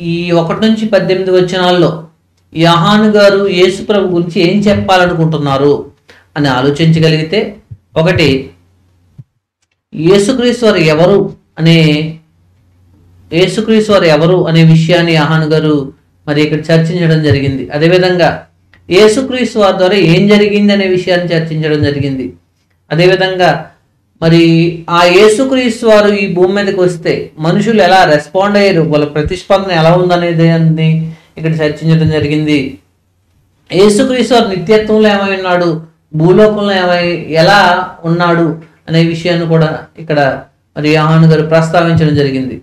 ఈ 1-18 వచనాల్లో యోహాను గారు యేసు ప్రభు గురించి ఏం చెప్పాలనుకుంటున్నారు అని ఆలోచించగలిగితే, ఒకటి, యేసుక్రీస్తు వారు ఎవరు అనే విషయాన్ని యోహాను గారు మరి ఇక్కడ చర్చించడం జరిగింది. అదేవిధంగా యేసుక్రీస్తు వారి ద్వారా ఏం జరిగింది అనే విషయాన్ని చర్చించడం జరిగింది. అదేవిధంగా మరి ఆ యేసుక్రీస్తు వారు ఈ భూమి మీదకి వస్తే మనుషులు ఎలా రెస్పాండ్ అయ్యారు, వాళ్ళ ప్రతిస్పందన ఎలా ఉందనేది ఇక్కడ చర్చించడం జరిగింది. యేసుక్రీస్తు వారు నిత్యత్వంలో ఏమై ఉన్నాడు, భూలోకంలో ఎలా ఉన్నాడు అనే విషయాన్ని కూడా ఇక్కడ మరి యోహాను గారు ప్రస్తావించడం జరిగింది.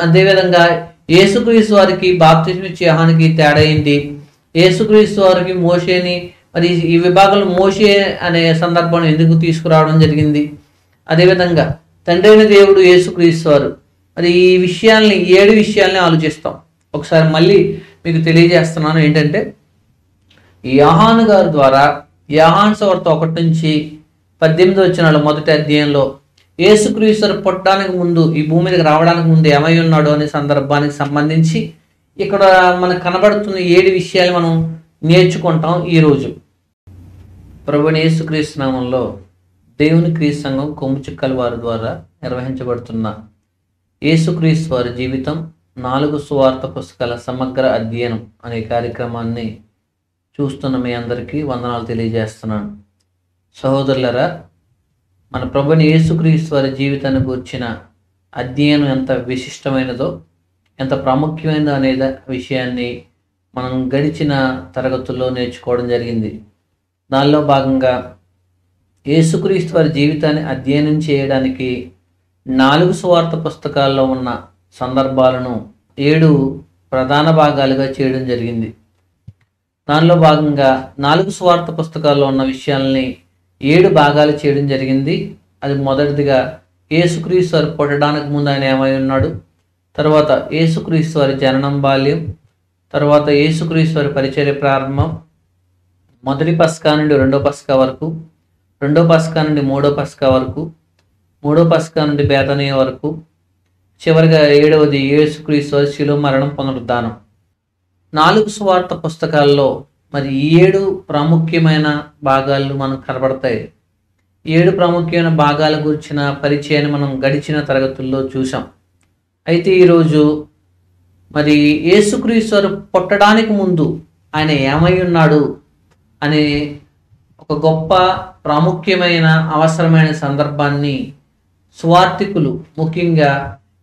అదేవిధంగా యేసుక్రీస్తు వారికి బాప్తిస్మం ఇచ్చే యోహానుకి తేడా ఏంటి, యేసుక్రీస్తు వారికి మోషేని మరి ఈ విభాగంలో మోషే అనే సందర్భాన్ని ఎందుకు తీసుకురావడం జరిగింది, అదేవిధంగా తండ్రి అయిన దేవుడు యేసుక్రీస్తు వారు, మరి ఈ 7 విషయాల్ని ఆలోచిస్తాం. ఒకసారి మళ్ళీ మీకు తెలియజేస్తున్నాను. ఏంటంటే యోహాను గారి ద్వారా యోహాను సువార్త 1-18 వచనాలు మొదటి అధ్యాయంలో యేసుక్రీస్తు పుట్టడానికి ముందు, ఈ భూమి మీదకి రావడానికి ముందు ఏమై ఉన్నాడు అనే సందర్భానికి సంబంధించి ఇక్కడ మనకు కనబడుతున్న 7 విషయాలు మనం నేర్చుకుంటాం ఈరోజు. ప్రభువైన యేసుక్రీస్తు నామంలో దేవుని క్రీస్తు సంఘం కొమ్ముచిక్కల వారి ద్వారా నిర్వహించబడుతున్న యేసుక్రీస్తు వారి జీవితం 4 సువార్త పుస్తకాల సమగ్ర అధ్యయనం అనే కార్యక్రమాన్ని చూస్తున్న మీ అందరికీ వందనాలు తెలియజేస్తున్నాను. సహోదరులరా, మన ప్రభువైన యేసుక్రీస్తు వారి జీవితాన్ని గురించిన అధ్యయనం ఎంత విశిష్టమైనదో, ఎంత ప్రాముఖ్యమైనదో అనే విషయాన్ని మనం గడిచిన తరగతుల్లో నేర్చుకోవడం జరిగింది. దానిలో భాగంగా యేసుక్రీస్తు వారి జీవితాన్ని అధ్యయనం చేయడానికి 4 సువార్త పుస్తకాల్లో ఉన్న సందర్భాలను 7 ప్రధాన భాగాలుగా చేయడం జరిగింది. దానిలో భాగంగా 4 సువార్త పుస్తకాల్లో ఉన్న విషయాల్ని 7 భాగాలు చేయడం జరిగింది. అది మొదటిదిగా యేసుక్రీస్తు వారు పుట్టడానికి ముందు ఆయన ఏమై ఉన్నాడు, తర్వాత యేసుక్రీస్తు వారి జననం బాల్యం, తర్వాత యేసుక్రీస్తు వారి పరిచర్య ప్రారంభం, మొదటి పస్కా నుండి 2వ పస్కా వరకు, 2వ పస్కా నుండి 3వ పస్కా వరకు, 3వ పస్కా నుండి బేతనీయ వరకు, చివరిగా 7వది యేసుక్రీస్తు వారి శిలువ మరణం పునరుద్ధానం. 4 సువార్త పుస్తకాల్లో మరి 7 ప్రాముఖ్యమైన భాగాలు మనకు కనబడతాయి. 7 ప్రాముఖ్యమైన భాగాల గురించిన పరిచయాన్ని మనం గడిచిన తరగతుల్లో చూసాం. అయితే ఈరోజు మరి యేసుక్రీస్తు వారు పుట్టడానికి ముందు ఆయన ఏమై ఉన్నాడు అనే ఒక గొప్ప ప్రాముఖ్యమైన అవసరమైన సందర్భాన్ని సువార్తికులు, ముఖ్యంగా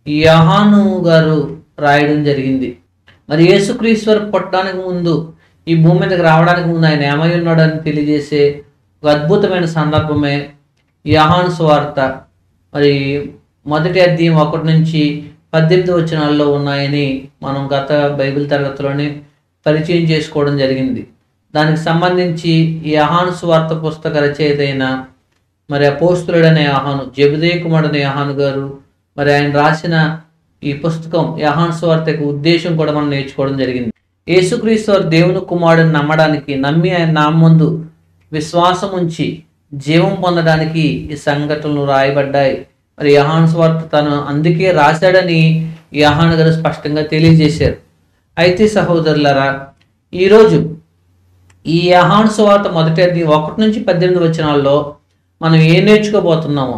యోహాను గారు రాయడం జరిగింది. మరి యేసుక్రీస్తు వారు పుట్టడానికి ముందు, ఈ భూమి మీదకి రావడానికి ముందు ఆయన ఏమై ఉన్నాడు అని తెలియజేసే ఒక అద్భుతమైన సందర్భమే యోహాను సువార్త. మరి మొదటి అధ్యాయం 1-18 వచనాల్లో ఉన్నాయని మనం గత బైబిల్ తరగతిలోనే పరిచయం చేసుకోవడం జరిగింది. దానికి సంబంధించి ఈ యోహాను సువార్త పుస్తక రచయిత అయిన మరి అపోస్తులుడైన యోహాను, జెబెదయి కుమారుడైన యోహాను గారు మరి ఆయన రాసిన ఈ పుస్తకం యోహాను సువార్త యొక్క ఉద్దేశం కూడా మనం నేర్చుకోవడం జరిగింది. యేసుక్రీస్తు వారు దేవుని కుమారుడిని నమ్మి ఆయన నామందు విశ్వాసం ఉంచి జీవం పొందడానికి ఈ సంఘటనలు రాయబడ్డాయి. మరి యోహాను సువార్త తను అందుకే రాశాడని యోహాను గారు స్పష్టంగా తెలియజేశారు. అయితే సహోదరులారా, ఈరోజు ఈ యోహాను సువార్త మొదటి అధ్యాయం 1-18 వచనాల్లో మనం ఏం నేర్చుకోబోతున్నామో,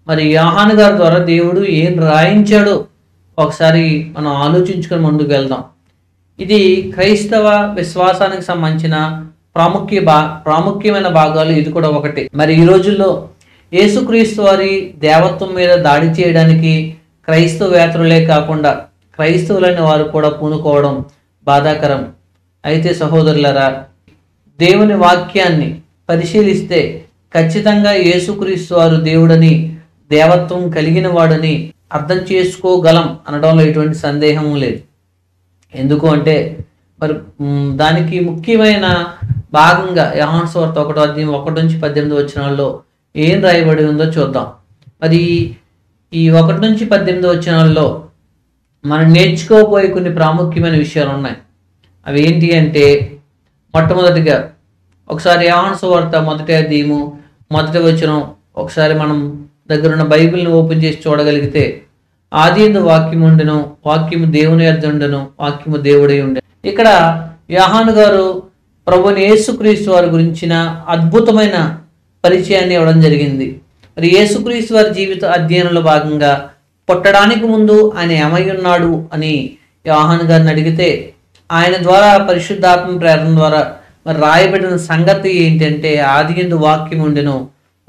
మరి యోహాను గారి ద్వారా దేవుడు ఏం రాయించాడో ఒకసారి మనం ఆలోచించుకొని ముందుకు వెళ్దాం. ఇది క్రైస్తవ విశ్వాసానికి సంబంధించిన ప్రాముఖ్యమైన భాగాలు ఇది కూడా ఒకటి. మరి ఈ రోజుల్లో యేసుక్రీస్తు వారి దేవత్వం మీద దాడి చేయడానికి క్రైస్తవేతరులే కాకుండా క్రైస్తవులైన వారు కూడా పూనుకోవడం బాధాకరం. అయితే సహోదరులారా, దేవుని వాక్యాన్ని పరిశీలిస్తే ఖచ్చితంగా యేసుక్రీస్తు వారు దేవుడని, దేవత్వం కలిగిన వాడని అర్థం చేసుకోగలం అనడంలో ఎటువంటి సందేహం లేదు. ఎందుకు అంటే మరి దానికి ముఖ్యమైన భాగంగా యోహాను సువార్త 1-18 వచనాల్లో ఏం రాయబడి ఉందో చూద్దాం. మరి ఈ 1-18 వచనాల్లో మనం నేర్చుకోబోయే కొన్ని ప్రాముఖ్యమైన విషయాలు ఉన్నాయి. అవి ఏంటి అంటే, మొట్టమొదటిగా ఒకసారి యోహాను సువార్త మొదటి అధ్యాయము మొదటి వచనం ఒకసారి మనం దగ్గరున్న బైబిల్ని ఓపెన్ చేసి చూడగలిగితే, ఆదియందు వాక్యము ఉండెను, వాక్యము దేవుని యొద్ద ఉండెను, వాక్యము దేవుడై ఉండెను. ఇక్కడ యోహాను గారు ప్రభుని యేసుక్రీస్తు వారి గురించిన అద్భుతమైన పరిచయాన్ని ఇవ్వడం జరిగింది. మరి యేసుక్రీస్తు వారి జీవిత అధ్యయనంలో భాగంగా పుట్టడానికి ముందు ఆయన ఏమై ఉన్నాడు అని యోహాను గారిని అడిగితే, ఆయన ద్వారా పరిశుద్ధాత్మ ప్రేరణ ద్వారా మరి రాయబడిన సంగతి ఏంటంటే, ఆదియందు వాక్యము ఉండెను,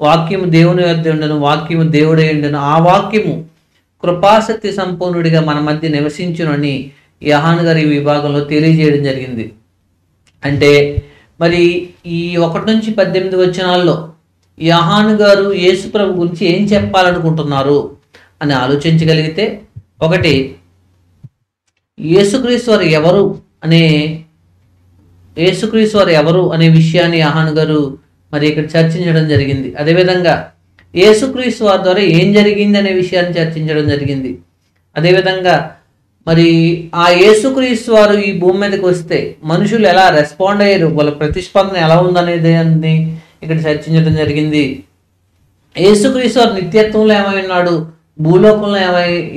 వాక్యము దేవుని యొద్ద ఉండెను, వాక్యము దేవుడై ఉండెను, ఆ వాక్యము కృపాశక్తి సంపూర్ణుడిగా మన మధ్య నివసించునని యోహాను గారు ఈ విభాగంలో తెలియజేయడం జరిగింది. అంటే మరి ఈ 1 నుంచి 18 వచనాల్లో యోహాను గారు యేసు ప్రభు గురించి ఏం చెప్పాలనుకుంటున్నారు అని ఆలోచించగలిగితే, ఒకటి, యేసుక్రీస్తు వారు ఎవరు అనే విషయాన్ని యోహాను గారు మరి ఇక్కడ చర్చించడం జరిగింది. అదేవిధంగా యేసుక్రీస్తు వారి ద్వారా ఏం జరిగింది అనే విషయాన్ని చర్చించడం జరిగింది. అదేవిధంగా మరి ఆ యేసుక్రీస్తు వారు ఈ భూమి మీదకి వస్తే మనుషులు ఎలా రెస్పాండ్ అయ్యారు, వాళ్ళ ప్రతిస్పందన ఎలా ఉందనేది ఇక్కడ చర్చించడం జరిగింది. యేసుక్రీస్తు వారు నిత్యత్వంలో ఏమై ఉన్నాడు, భూలోకంలో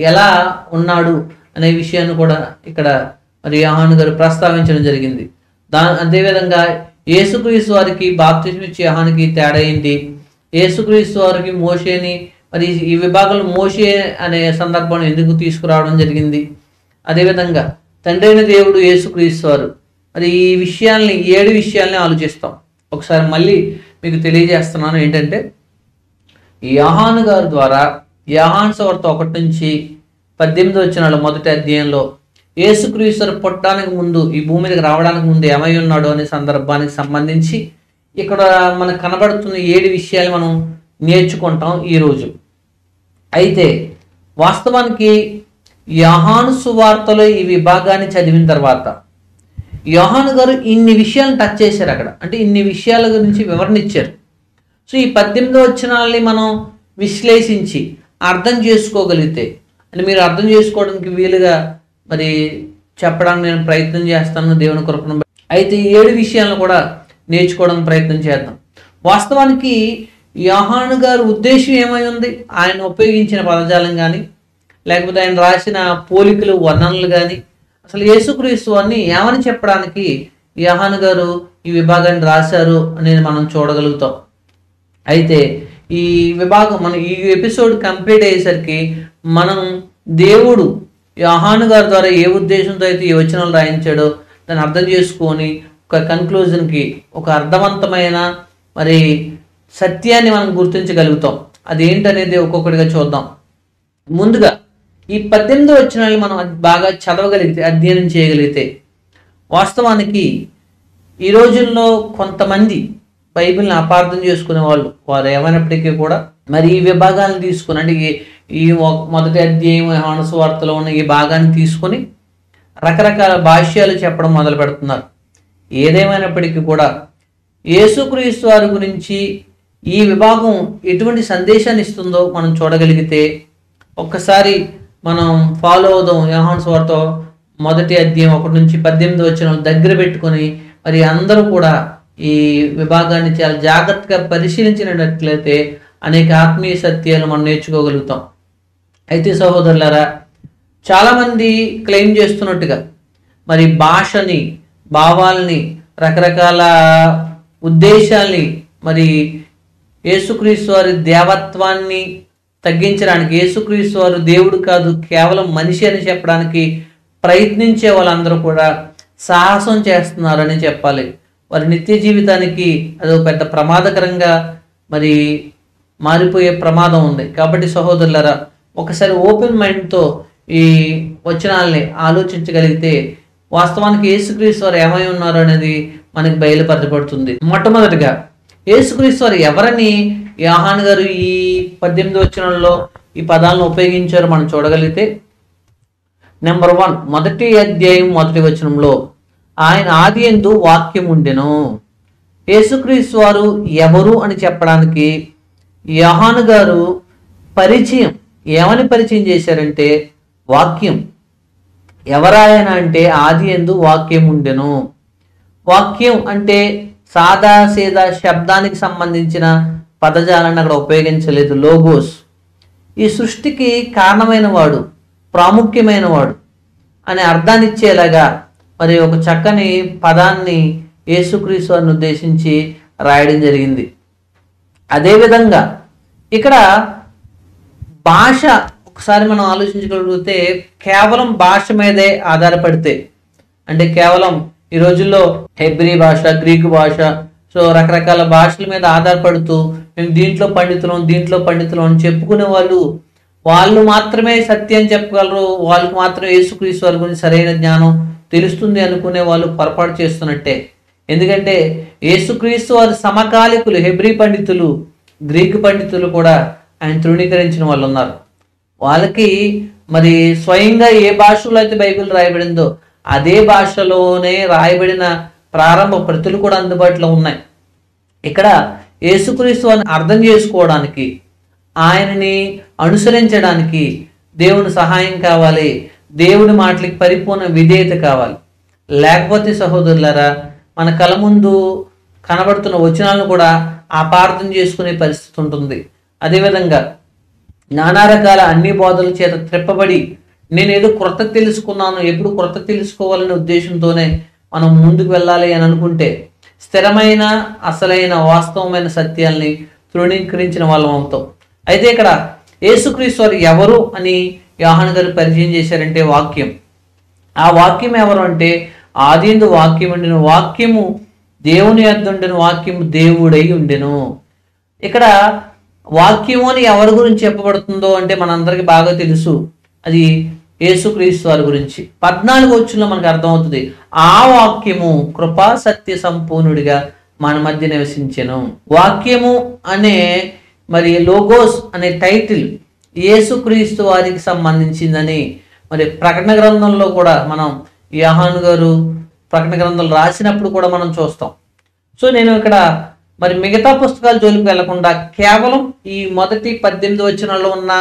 ఎలా ఉన్నాడు అనే విషయాన్ని కూడా ఇక్కడ మరి యోహాను గారు ప్రస్తావించడం జరిగింది. అదేవిధంగా యేసుక్రీస్తు వారికి బాప్తిస్మం ఇచ్చే యోహానుకి తేడా ఏంటి, యేసుక్రీస్తు వారికి మోషేని మరి ఈ విభాగంలో మోషే అనే సందర్భాన్ని ఎందుకు తీసుకురావడం జరిగింది, అదేవిధంగా తండ్రి అయిన దేవుడు యేసుక్రీస్తు వారు, మరి ఈ 7 విషయాల్ని ఆలోచిస్తాం. ఒకసారి మళ్ళీ మీకు తెలియజేస్తున్నాను. ఏంటంటే యోహాను గారి ద్వారా యోహాను సువార్త 1 నుంచి 18 వచనాలు మొదటి అధ్యాయంలో యేసుక్రీస్తు పుట్టడానికి ముందు, ఈ భూమి మీదకి రావడానికి ముందు ఏమై ఉన్నాడు అనే సందర్భానికి సంబంధించి ఇక్కడ మనకు కనబడుతున్న 7 విషయాలు మనం నేర్చుకుంటాం ఈరోజు. అయితే వాస్తవానికి యోహాను సువార్తలో ఈ విభాగాన్ని చదివిన తర్వాత యోహాను గారు ఇన్ని విషయాలను టచ్ చేశారు అక్కడ, అంటే ఇన్ని విషయాల గురించి వివరణ ఇచ్చారు. సో ఈ 18 వచనాలని మనం విశ్లేషించి అర్థం చేసుకోగలిగితే, అంటే మీరు అర్థం చేసుకోవడానికి వీలుగా మరి చెప్పడానికి నేను ప్రయత్నం చేస్తాను దేవుని కృపను. అయితే ఈ 7 విషయాలను కూడా నేర్చుకోవడానికి ప్రయత్నం చేద్దాం. వాస్తవానికి యోహాను గారి ఉద్దేశం ఏమై ఉంది, ఆయన ఉపయోగించిన పదజాలం కానీ లేకపోతే ఆయన రాసిన పోలికలు వర్ణనలు కానీ అసలు యేసుక్రీస్తు వారిని ఏమని చెప్పడానికి యోహాను గారు ఈ విభాగాన్ని రాశారు అనేది మనం చూడగలుగుతాం. అయితే ఈ విభాగం మన ఈ ఎపిసోడ్ కంప్లీట్ అయ్యేసరికి మనం దేవుడు యోహాను గారి ద్వారా ఏ ఉద్దేశంతో అయితే ఈ వచనాలు రాయించాడో దాన్ని అర్థం చేసుకొని ఒక కన్క్లూజన్కి, ఒక అర్థవంతమైన మరి సత్యాన్ని మనం గుర్తించగలుగుతాం. అదేంటనేది ఒక్కొక్కటిగా చూద్దాం. ముందుగా ఈ 18 వచనాలు మనం బాగా చదవగలిగితే, అధ్యయనం చేయగలిగితే, వాస్తవానికి ఈ రోజుల్లో కొంతమంది బైబిల్ని అపార్థం చేసుకునే వారు ఏమైనప్పటికీ కూడా మరి ఈ విభాగాలను తీసుకుని, అంటే ఈ మొదటి అధ్యాయం యోహాను సువార్తలో ఉన్న ఈ భాగాన్ని తీసుకొని రకరకాల భాష్యాలు చెప్పడం మొదలు పెడుతున్నారు. ఏదేమైనప్పటికీ కూడా యేసుక్రీస్తు వారి గురించి ఈ విభాగం ఎటువంటి సందేశాన్ని ఇస్తుందో మనం చూడగలిగితే ఒక్కసారి మనం ఫాలో అవుదాం. యోహాను సువార్త మొదటి అధ్యాయం 1 నుంచి 18 వచనాలు దగ్గర పెట్టుకొని మరి అందరూ కూడా ఈ విభాగాన్ని చాలా జాగ్రత్తగా పరిశీలించినట్లయితే అనేక ఆత్మీయ సత్యాలు మనం నేర్చుకోగలుగుతాం. అయితే సహోదరులారా, చాలామంది క్లెయిమ్ చేస్తున్నట్టుగా మరి భాషని, భావాల్ని, రకరకాల ఉద్దేశాల్ని మరి యేసుక్రీస్తు వారి దేవత్వాన్ని తగ్గించడానికి, యేసుక్రీస్తు వారు దేవుడు కాదు కేవలం మనిషి అని చెప్పడానికి ప్రయత్నించే వాళ్ళందరూ కూడా సాహసం చేస్తున్నారని చెప్పాలి. వారి నిత్య జీవితానికి అదో పెద్ద ప్రమాదకరంగా మరి మారిపోయే ప్రమాదం ఉంది. కాబట్టి సహోదరులారా, ఒకసారి ఓపెన్ మైండ్తో ఈ వచనాల్ని ఆలోచించగలిగితే వాస్తవానికి యేసుక్రీస్తు వారు ఏమై ఉన్నారు అనేది మనకి బయలుపరచబడుతుంది. మొట్టమొదటిగా యేసుక్రీస్తు వారు ఎవరని యోహాను గారు ఈ 18 వచనంలో ఈ పదాలను ఉపయోగించారో మనం చూడగలిగితే, నెంబర్ 1 మొదటి అధ్యాయం మొదటి వచనంలో ఆయన ఆదియందు వాక్యం ఉండెను. యేసుక్రీస్తు వారు ఎవరు అని చెప్పడానికి యోహాను గారు ఏమని పరిచయం చేశారంటే వాక్యం. ఎవరాయన అంటే ఆదియందు వాక్యం ఉండెను. వాక్యం అంటే సాదా సీదా శబ్దానికి సంబంధించిన పదజాలాన్ని అక్కడ ఉపయోగించలేదు. లోగోస్, ఈ సృష్టికి కారణమైన వాడు, ప్రాముఖ్యమైన వాడు అనే అర్థాన్ని ఇచ్చేలాగా మరి ఒక చక్కని పదాన్ని యేసుక్రీస్తు వారిని ఉద్దేశించి రాయడం జరిగింది. అదేవిధంగా ఇక్కడ భాష ఒకసారి మనం ఆలోచించగలిగితే కేవలం భాష మీదే ఆధారపడితే, అంటే కేవలం ఈ రోజుల్లో హెబ్రీ భాష, గ్రీకు భాష, సో రకరకాల భాషల మీద ఆధారపడుతూ మేము దీంట్లో పండితులం అని చెప్పుకునే వాళ్ళు మాత్రమే సత్యం చెప్పగలరు, వాళ్ళకి మాత్రం యేసుక్రీస్తు వారి గురించి సరైన జ్ఞానం తెలుస్తుంది అనుకునే వాళ్ళు పొరపాటు చేస్తున్నట్టే. ఎందుకంటే యేసుక్రీస్తు వారి సమకాలికులు హెబ్రీ పండితులు, గ్రీకు పండితులు కూడా ఆయన తృణీకరించిన వాళ్ళు ఉన్నారు. వాళ్ళకి మరి స్వయంగా ఏ భాషలో అయితే బైబిల్ రాయబడిందో అదే భాషలోనే రాయబడిన ప్రారంభ ప్రతులు కూడా అందుబాటులో ఉన్నాయి. ఇక్కడ యేసుక్రీస్తు వారిని అర్థం చేసుకోవడానికి, ఆయనని అనుసరించడానికి దేవుని సహాయం కావాలి, దేవుడి మాటలకి పరిపూర్ణ విధేయత కావాలి. లేకపోతే సహోదరులారా, మన కళ్ళ ముందు కనబడుతున్న వచనాలను కూడా అపార్థం చేసుకునే పరిస్థితి ఉంటుంది. అదేవిధంగా నానా రకాల అన్ని బోధల చేత త్రిప్పబడి నేను ఏదో క్రొత్త తెలుసుకున్నాను, ఎప్పుడు క్రొత్త తెలుసుకోవాలనే ఉద్దేశంతోనే మనం ముందుకు వెళ్ళాలి అని అనుకుంటే స్థిరమైన అసలైన వాస్తవమైన సత్యాల్ని తృణీకరించిన వాళ్ళం అవుతాం. అయితే ఇక్కడ యేసుక్రీస్తు వారు ఎవరు అని యోహాను గారు పరిచయం చేశారంటే వాక్యం. ఆ వాక్యం ఎవరు అంటే ఆదియందు వాక్యం ఉండెను, వాక్యము దేవుని యొద్ద ఉండెను, వాక్యము దేవుడై ఉండెను. ఇక్కడ వాక్యము అని ఎవరి గురించి చెప్పబడుతుందో అంటే మనందరికి బాగా తెలుసు, అది యేసుక్రీస్తు వారి గురించి. 14వ వచనంలో మనకు అర్థమవుతుంది, ఆ వాక్యము కృపా సత్య సంపూర్ణుడిగా మన మధ్య నివసించెను. వాక్యము అనే మరి లోగోస్ అనే టైటిల్ యేసుక్రీస్తు వారికి సంబంధించిందని మరి ప్రకటన గ్రంథంలో కూడా మనం యోహాను గారు ప్రకటన గ్రంథాలు రాసినప్పుడు కూడా మనం చూస్తాం. సో నేను ఇక్కడ మరి మిగతా పుస్తకాల జోలికి వెళ్లకుండా కేవలం ఈ మొదటి 18 వచనాల్లో ఉన్న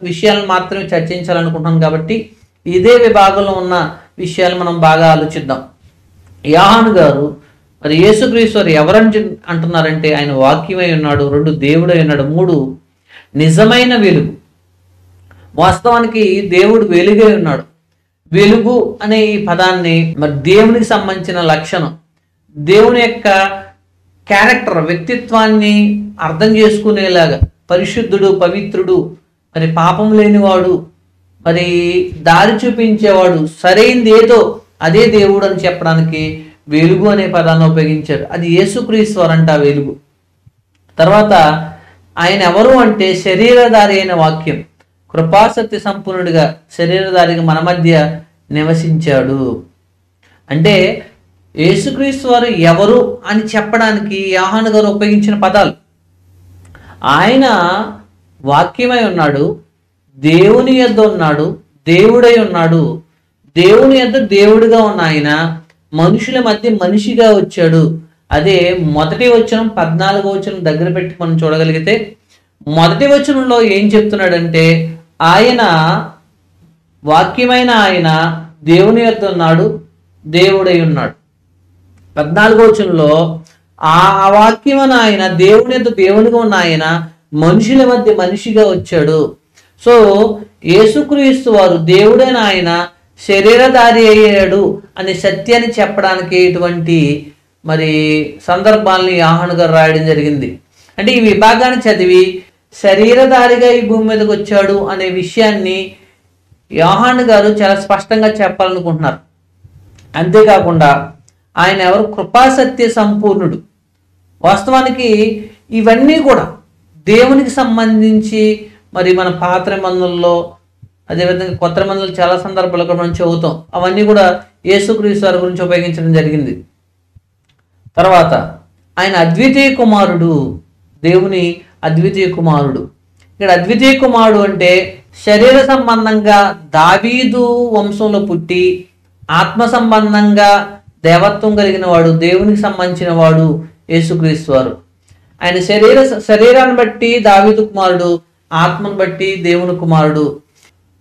విషయాలను మాత్రమే చర్చించాలనుకుంటున్నాను. కాబట్టి ఇదే విభాగంలో ఉన్న విషయాలు మనం బాగా ఆలోచిద్దాం. యోహాను గారు మరి యేసుక్రీస్తు వారు ఎవరని అంటున్నారంటే ఆయన వాక్యమై ఉన్నాడు, 2 దేవుడై ఉన్నాడు, 3 నిజమైన వెలుగు. వాస్తవానికి దేవుడు వెలుగై ఉన్నాడు. వెలుగు అనే ఈ పదాన్ని మరి దేవునికి సంబంధించిన లక్షణం, దేవుని యొక్క క్యారెక్టర్, వ్యక్తిత్వాన్ని అర్థం చేసుకునేలాగా పరిశుద్ధుడు, పవిత్రుడు, మరి పాపం లేనివాడు, మరి దారి చూపించేవాడు, సరైనది ఏదో అదే దేవుడు అని చెప్పడానికి వెలుగు అనే పదాన్ని ఉపయోగించారు. అది యేసుక్రీస్తు వారంట వెలుగు. తర్వాత ఆయన ఎవరు అంటే శరీరధారి అయిన వాక్యం, కృపాసత్య సంపూర్ణుడిగా శరీరధారిగా మన మధ్య నివసించాడు. అంటే యేసుక్రీస్తు వారు ఎవరు అని చెప్పడానికి యోహాను గారు ఉపయోగించిన పదాలు, ఆయన వాక్యమై ఉన్నాడు, దేవుని యొద్ద ఉన్నాడు, దేవుడై ఉన్నాడు, దేవుని యొద్ద దేవుడిగా ఉన్న ఆయన మనుషుల మధ్య మనిషిగా వచ్చాడు. అదే మొదటి వచనం 14వ వచనం దగ్గర పెట్టి మనం చూడగలిగితే మొదటి వచనంలో ఏం చెప్తున్నాడంటే ఆయన వాక్యమైన ఆయన దేవుని యొద్ద ఉన్నాడు, దేవుడై ఉన్నాడు. 14వ వచనంలో ఆ వాక్యమైన ఆయన దేవుని యొద్ద దేవునిగా ఉన్న ఆయన మనుషుల మధ్య మనిషిగా వచ్చాడు. సో యేసుక్రీస్తు వారు దేవుడైన ఆయన శరీరధారి అయ్యాడు అనే సత్యాన్ని చెప్పడానికి ఇటువంటి మరి సందర్భాలని యోహాను గారు రాయడం జరిగింది. అంటే ఈ విభాగాన్ని చదివి శరీరధారిగా ఈ భూమి మీదకి వచ్చాడు అనే విషయాన్ని యోహాను గారు చాలా స్పష్టంగా చెప్పాలనుకుంటున్నారు. అంతేకాకుండా ఆయన ఎవరు? కృపాసత్య సంపూర్ణుడు. వాస్తవానికి ఇవన్నీ కూడా దేవునికి సంబంధించి మరి మన పాత నిబంధనల్లో, అదేవిధంగా కొత్త నిబంధనలు చాలా సందర్భాల్లో కూడా మనం చదువుతాం. అవన్నీ కూడా యేసుక్రీస్తు వారి గురించి ఉపయోగించడం జరిగింది. తర్వాత ఆయన అద్వితీయ కుమారుడు, దేవుని అద్వితీయ కుమారుడు. ఇక్కడ అద్వితీయ కుమారుడు అంటే శరీర సంబంధంగా దావీదు వంశంలో పుట్టి ఆత్మ సంబంధంగా దేవత్వం కలిగిన వాడు, దేవునికి సంబంధించిన వాడు యేసుక్రీస్తు వారు. ఆయన శరీరాన్ని బట్టి దావీదు కుమారుడు, ఆత్మను బట్టి దేవుని కుమారుడు.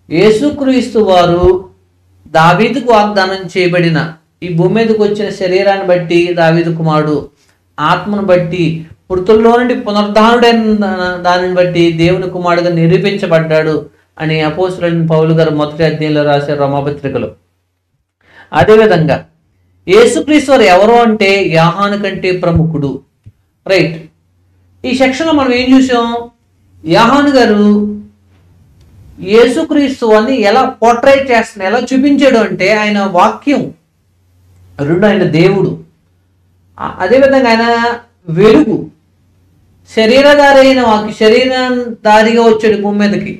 యేసుక్రీస్తు వారు దావీదుకు వాగ్దానం చేయబడిన ఈ భూమి మీదకి వచ్చిన శరీరాన్ని బట్టి దావీదు కుమారుడు, ఆత్మను బట్టి మృతుల్లో నుండి పునరుద్ధానుడైన దానిని బట్టి దేవుని కుమారుడుగా నిరూపించబడ్డాడు అని అపోస్తలుడైన పౌలు గారు మొదటి అధ్యాయంలో రాశారు రోమాపత్రికలో. అదేవిధంగా యేసుక్రీస్తు వారు ఎవరు అంటే యోహాను కంటే ప్రముఖుడు. రైట్, ఈ సెక్షన్లో మనం ఏం చూసాం? యోహాను గారు యేసుక్రీస్తు అని ఎలా పోర్ట్రేట్ చేస్తున్నాడు, ఎలా చూపించాడు అంటే ఆయన వాక్యం, రెండు ఆయన దేవుడు, అదేవిధంగా ఆయన వెలుగు, శరీరధారి అయిన వాక్య శరీరధారిగా వచ్చాడు భూమి మీదకి.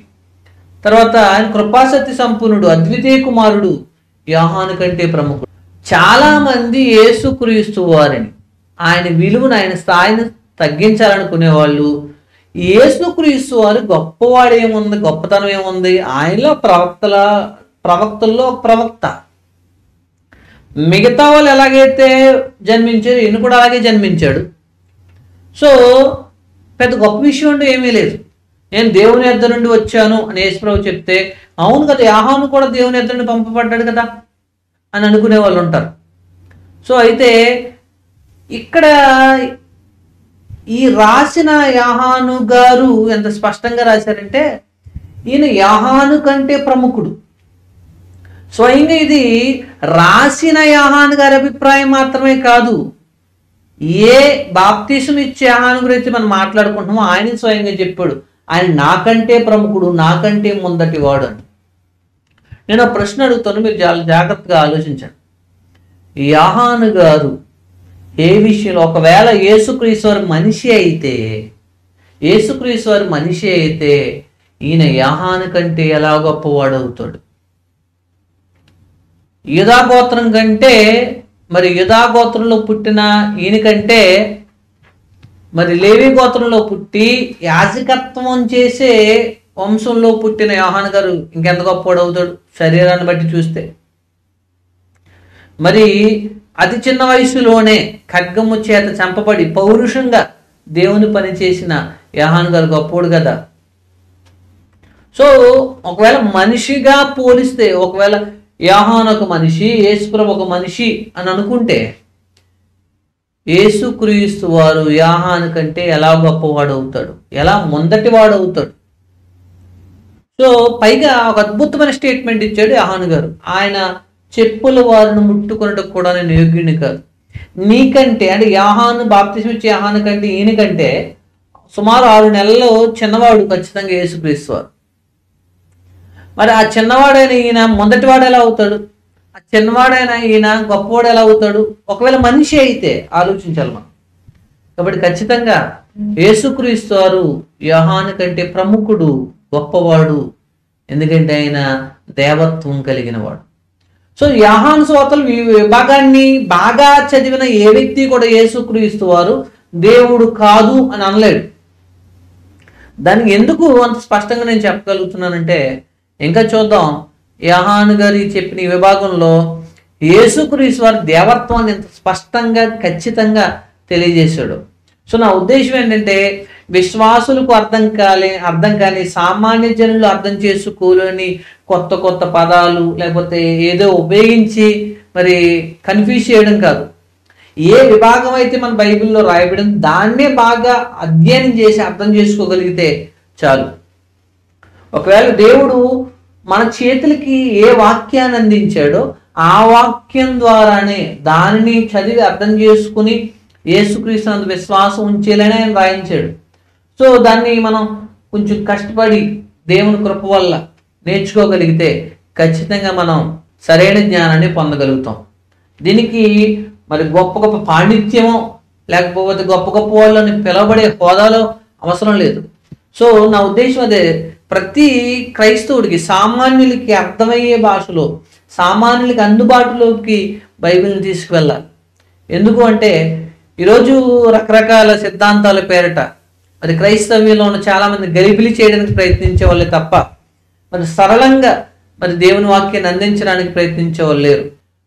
తర్వాత ఆయన కృపాసక్తి సంపూర్ణుడు, అద్వితీయ కుమారుడు, యోహాను కంటే ప్రముఖుడు. చాలా మంది యేసుక్రీస్తు వారిని, ఆయన విలువను, ఆయన స్థాయిని తగ్గించాలనుకునే వాళ్ళు యేసుక్రీస్తు వారు గొప్పవాడు ఏముంది, గొప్పతనం ఏముంది, ఆయనలో ప్రవక్తల్లో ప్రవక్త, మిగతా వాళ్ళు ఎలాగైతే జన్మించారు ఈయన కూడా అలాగే జన్మించాడు. సో పెద్ద గొప్ప విషయం అంటూ ఏమీ లేదు. నేను దేవుని యొద్ద నుండి వచ్చాను అని యేసుప్రభు చెప్తే, అవును కదా, యోహాను కూడా దేవుని యొద్ద నుండి పంపబడ్డాడు కదా అని అనుకునే వాళ్ళు ఉంటారు. సో అయితే ఇక్కడ ఈ రాసిన యోహాను గారు ఎంత స్పష్టంగా రాశారంటే, ఈయన యోహాను కంటే ప్రముఖుడు. స్వయంగా ఇది రాసిన యోహాను గారి అభిప్రాయం మాత్రమే కాదు, ఏ బాప్తీసం ఇచ్చే యోహాను గురించి మనం మాట్లాడుకుంటున్నామో ఆయన స్వయంగా చెప్పాడు, ఆయన నాకంటే ప్రముఖుడు, నాకంటే ముందటి వాడు అని. నేను ఒక ప్రశ్న అడుగుతాను, మీరు చాలా జాగ్రత్తగా ఆలోచించండి. యోహాను గారు ఏ విషయంలో, ఒకవేళ యేసుక్రీస్తు వారు మనిషి అయితే ఈయన యోహాను కంటే ఎలా గొప్పవాడు అవుతాడు? యూదా గోత్రం కంటే, మరి యూదా గోత్రంలో పుట్టిన ఈయన కంటే, మరి లేవి గోత్రంలో పుట్టి యాజకత్వం చేసే వంశంలో పుట్టిన యోహాను గారు ఇంకెంత గొప్పవాడు అవుతాడు శరీరాన్ని బట్టి చూస్తే? మరి అతి చిన్న వయసులోనే ఖడ్గము చేత చంపబడి పౌరుషంగా దేవుని పని చేసిన యోహాను గారు గొప్పోడు కదా. సో ఒకవేళ మనిషిగా పోలిస్తే, ఒకవేళ యోహాను ఒక మనిషి, యేసుప్రభు ఒక మనిషి అని అనుకుంటే, యేసుక్రీస్తు వారు యోహాను కంటే ఎలా గొప్పవాడు అవుతాడు, ఎలా మొదటివాడు అవుతాడు? సో పైగా ఒక అద్భుతమైన స్టేట్మెంట్ ఇచ్చాడు యోహాను గారు. ఆయన చెప్పుల వారిని ముట్టుకున్నట్టు కూడా నేను యోగ్యుని కాదు. నీకంటే అంటే యోహాను బాప్తిసం ఇచ్చే యోహాను కంటే ఈయన కంటే సుమారు 6 నెలల్లో చిన్నవాడు ఖచ్చితంగా యేసుక్రీస్తు వారు. మరి ఆ చిన్నవాడైన ఈయన మొదటివాడు ఎలా అవుతాడు? ఆ చిన్నవాడైన ఈయన గొప్పవాడు ఎలా అవుతాడు? ఒకవేళ మనిషి అయితే ఆలోచించాలి మనం. కాబట్టి ఖచ్చితంగా యేసుక్రీస్తు వారు యోహాను కంటే ప్రముఖుడు, గొప్పవాడు, ఎందుకంటే ఆయన దేవత్వం కలిగిన వాడు. సో యోహాను సువార్తల విభాగాన్ని బాగా చదివిన ఏ వ్యక్తి కూడా యేసుక్రీస్తు వారు దేవుడు కాదు అని అనలేడు. దానికి ఎందుకు అంత స్పష్టంగా నేను చెప్పగలుగుతున్నానంటే, ఇంకా చూద్దాం, యోహాను గారు చెప్పిన ఈ విభాగంలో యేసుక్రీస్తు వారి దేవత్వాన్ని ఎంత స్పష్టంగా ఖచ్చితంగా తెలియజేశాడు. సో నా ఉద్దేశం ఏంటంటే, విశ్వాసులకు అర్థం కాని సామాన్య జనులు అర్థం చేసుకోలేని కొత్త కొత్త పదాలు లేకపోతే ఏదో ఉపయోగించి మరి కన్ఫ్యూజ్ చేయడం కాదు. ఏ విభాగం అయితే మన బైబిల్లో రాయబడిన దాన్నే బాగా అధ్యయనం చేసి అర్థం చేసుకోగలిగితే చాలు. ఒకవేళ దేవుడు మన చేతులకి ఏ వాక్యాన్ని అందించాడో ఆ వాక్యం ద్వారానే దానిని చదివి అర్థం చేసుకుని యేసుక్రీస్తు విశ్వాసం ఉంచేలానే ఆయన రాయించాడు. సో దాన్ని మనం కొంచెం కష్టపడి దేవుని కృప వల్ల నేర్చుకోగలిగితే ఖచ్చితంగా మనం సరైన జ్ఞానాన్ని పొందగలుగుతాం. దీనికి మరి గొప్ప గొప్ప పాండిత్యమో లేకపోతే గొప్ప గొప్ప వాళ్ళని పిలవబడే హోదాలో అవసరం లేదు. సో నా ఉద్దేశం అదే, ప్రతి క్రైస్తవుడికి సామాన్యులకి అర్థమయ్యే భాషలో సామాన్యులకి అందుబాటులోకి బైబిల్ని తీసుకువెళ్ళాలి. ఎందుకు అంటే ఈరోజు రకరకాల సిద్ధాంతాల పేరిట మరి క్రైస్తవ్యంలో ఉన్న చాలామంది గలిబిలి చేయడానికి ప్రయత్నించే వాళ్ళే తప్ప మరి సరళంగా మరి దేవుని వాక్యాన్ని అందించడానికి ప్రయత్నించే వాళ్ళు లేరు.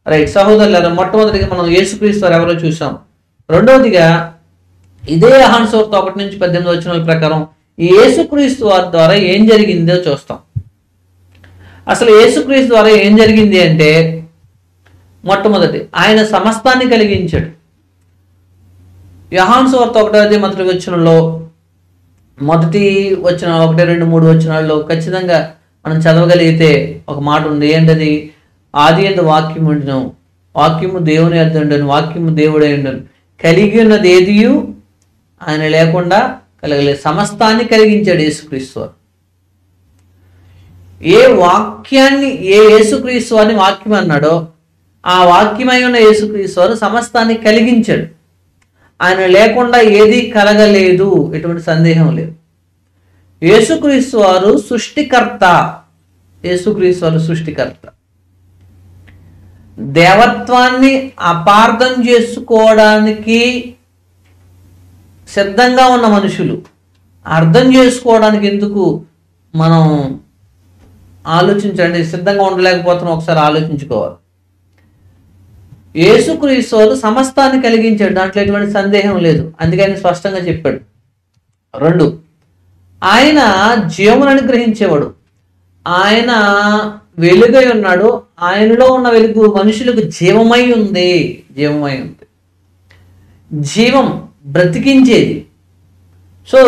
రైట్ సహోదరులారా, మొట్టమొదటిగా మనం యేసుక్రీస్తు వారు ఎవరో చూసాం. రెండవదిగా ఇదే యోహాను సువార్త 1-18 వచనాల ప్రకారం ఈ యేసుక్రీస్తు వారి ద్వారా ఏం జరిగిందో చూస్తాం. అసలు యేసుక్రీస్తు ద్వారా ఏం జరిగింది అంటే, మొట్టమొదటి ఆయన సమస్తాన్ని కలిగించాడు. యోహాను సువార్త 1-1 వచనంలో మొదటి వచనం 1, 2, 3 వచనాల్లో ఖచ్చితంగా మనం చదవగలిగితే ఒక మాట ఉంది, ఏంటది? ఆది యందు వాక్యము ఉండెను, వాక్యము దేవుని యొద్ద ఉండెను, వాక్యము దేవుడై ఉండెను, కలిగి ఉన్నది ఏదియు ఆయన లేకుండా కలగలేదు. సమస్తాన్ని కలిగించాడు యేసుక్రీస్తు వారు. ఏ వాక్యాన్ని, ఏ యేసుక్రీస్తు వారిని వాక్యం అన్నాడో ఆ వాక్యమై ఉన్న యేసుక్రీస్తు వారు సమస్తాన్ని కలిగించాడు. ఆయన లేకుండా ఏది కలగలేదు, ఎటువంటి సందేహం లేదు. యేసుక్రీస్తు వారు సృష్టికర్త. యేసుక్రీస్తు వారు సృష్టికర్త. దేవత్వాన్ని అపార్థం చేసుకోవడానికి సిద్ధంగా ఉన్న మనుషులు అర్థం చేసుకోవడానికి ఎందుకు మనం ఆలోచించండి, సిద్ధంగా ఉండలేకపోతున్నాం, ఒకసారి ఆలోచించుకోవాలి. యేసుక్రీస్తు వారు సమస్తాన్ని కలిగించాడు, దాంట్లో ఎటువంటి సందేహం లేదు. అందుకని స్పష్టంగా చెప్పాడు. 2, ఆయన జీవమును అనుగ్రహించేవాడు. ఆయన వెలుగై ఉన్నాడు. ఆయనలో ఉన్న వెలుగు మనుషులకు జీవమై ఉంది. జీవమై ఉంది, జీవం బ్రతికించేది. సో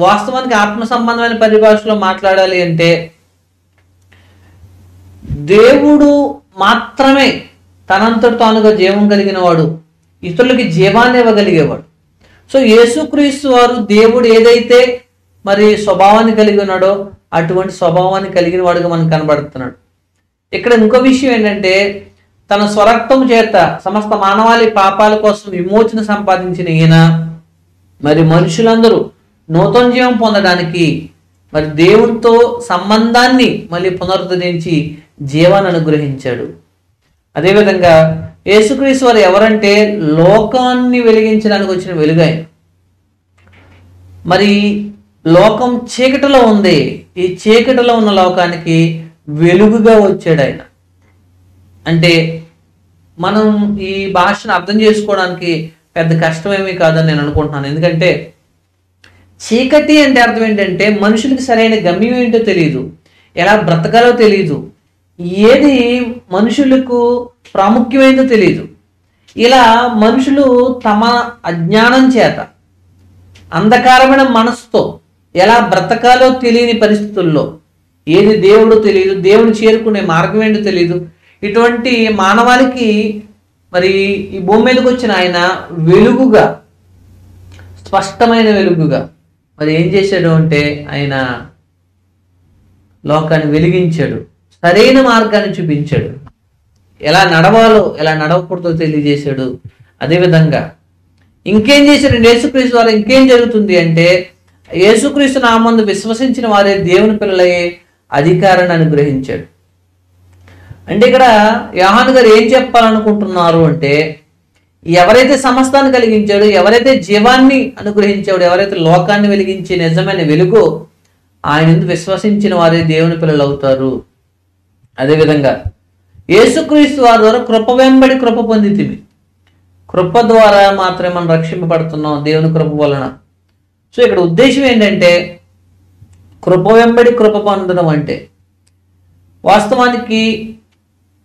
వాస్తవానికి ఆత్మ సంబంధమైన పరిభాషలో మాట్లాడాలి అంటే దేవుడు మాత్రమే తనంతటి తానుగా జీవం కలిగిన వాడు, ఇతరులకి జీవాన్ని ఇవ్వగలిగేవాడు. సో యేసుక్రీస్తు వారు దేవుడు ఏదైతే మరి స్వభావాన్ని కలిగి ఉన్నాడో అటువంటి స్వభావాన్ని కలిగిన వాడుగా మనకు కనబడుతున్నాడు. ఇక్కడ ఇంకో విషయం ఏంటంటే, తన స్వరక్తం చేత సమస్త మానవాళి పాపాల కోసం విమోచన సంపాదించిన ఈయన మరి మనుషులందరూ నూతన జీవం పొందడానికి మరి దేవునితో సంబంధాన్ని మళ్ళీ పునరుద్ధరించి జీవాన్ని అనుగ్రహించాడు. అదేవిధంగా యేసుక్రీస్తు వారు ఎవరంటే లోకాన్ని వెలిగించడానికి వచ్చిన వెలుగాయన. మరి లోకం చీకటిలో ఉంది, ఈ చీకటిలో ఉన్న లోకానికి వెలుగుగా వచ్చాడు ఆయన. అంటే మనం ఈ భాషను అర్థం చేసుకోవడానికి పెద్ద కష్టమేమీ కాదని నేను అనుకుంటున్నాను. ఎందుకంటే చీకటి అంటే అర్థం ఏంటంటే మనుషులకి సరైన గమ్యం ఏంటో తెలియదు, ఎలా బ్రతకాలో తెలియదు, ఏది మనుషులకు ప్రాముఖ్యమైనదో తెలియదు. ఇలా మనుషులు తమ అజ్ఞానం చేత అంధకారమైన మనసుతో ఎలా బ్రతకాలో తెలియని పరిస్థితుల్లో, ఏది దేవుడు తెలియదు, దేవుని చేరుకునే మార్గం ఏంటో తెలియదు, ఇటువంటి మానవాళికి మరి ఈ భూమి మీదకి వచ్చిన ఆయన వెలుగుగా, స్పష్టమైన వెలుగుగా మరి ఏం చేశాడు అంటే ఆయన లోకాన్ని వెలిగించాడు, సరైన మార్గాన్ని చూపించాడు, ఎలా నడవాలో ఎలా నడవకూడదో తెలియజేశాడు. అదేవిధంగా ఇంకేం చేశాడు యేసుక్రీస్తు వారు? ఇంకేం జరుగుతుంది అంటే యేసుక్రీస్తు నామందు విశ్వసించిన వారే దేవుని పిల్లలయ్యే అధికారాన్ని అనుగ్రహించాడు. అంటే ఇక్కడ యోహాను గారు ఏం చెప్పాలనుకుంటున్నారు అంటే, ఎవరైతే సమస్తాన్ని కలిగించాడో, ఎవరైతే జీవాన్ని అనుగ్రహించాడో, ఎవరైతే లోకాన్ని వెలిగించే నిజమైన వెలుగో ఆయన విశ్వసించిన వారే దేవుని పిల్లలు అవుతారు. అదేవిధంగా యేసుక్రీస్తు వారి ద్వారా కృప వెంబడి కృప పొందితిమి. కృప ద్వారా మాత్రమే మనం రక్షింపబడుతున్నాం, దేవుని కృప వలన. సో ఇక్కడ ఉద్దేశం ఏంటంటే కృప వెంబడి కృప పొందడం అంటే వాస్తవానికి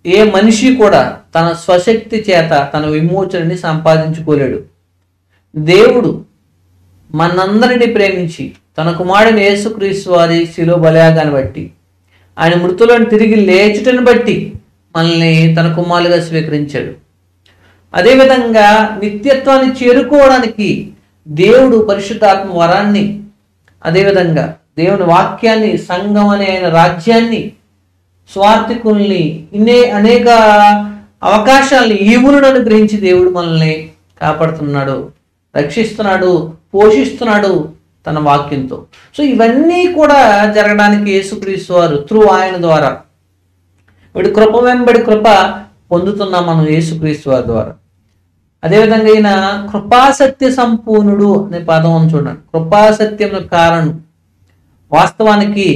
ఏ మనిషి కూడా తన స్వశక్తి చేత తన విమోచనని సంపాదించుకోలేడు. దేవుడు మనందరినీ ప్రేమించి తన కుమారుని యేసుక్రీస్తు వారి శిలువ బలియాగాన్ని బట్టి, ఆయన మృతులను తిరిగి లేచుటను బట్టి మనల్ని తన కుమారులుగా స్వీకరించాడు. అదేవిధంగా నిత్యత్వాన్ని చేరుకోవడానికి దేవుడు పరిశుద్ధాత్మ వరాన్ని, అదేవిధంగా దేవుని వాక్యాన్ని, సంఘం అనే ఆయన రాజ్యాన్ని, స్వార్థికుల్ని, అనేక అవకాశాలని, ఈవులను అనుగ్రహించి దేవుడు మనల్ని కాపాడుతున్నాడు, రక్షిస్తున్నాడు, పోషిస్తున్నాడు తన వాక్యంతో. సో ఇవన్నీ కూడా జరగడానికి యేసుక్రీస్తు వారు ఆయన ద్వారా వీడు కృప వెంబడి కృప పొందుతున్నాం మనం యేసుక్రీస్తు వారి ద్వారా. అదేవిధంగా ఈయన కృపాసత్య సంపూర్ణుడు అనే పదం అని చూడండి. కృపాసత్యం కారణం. వాస్తవానికి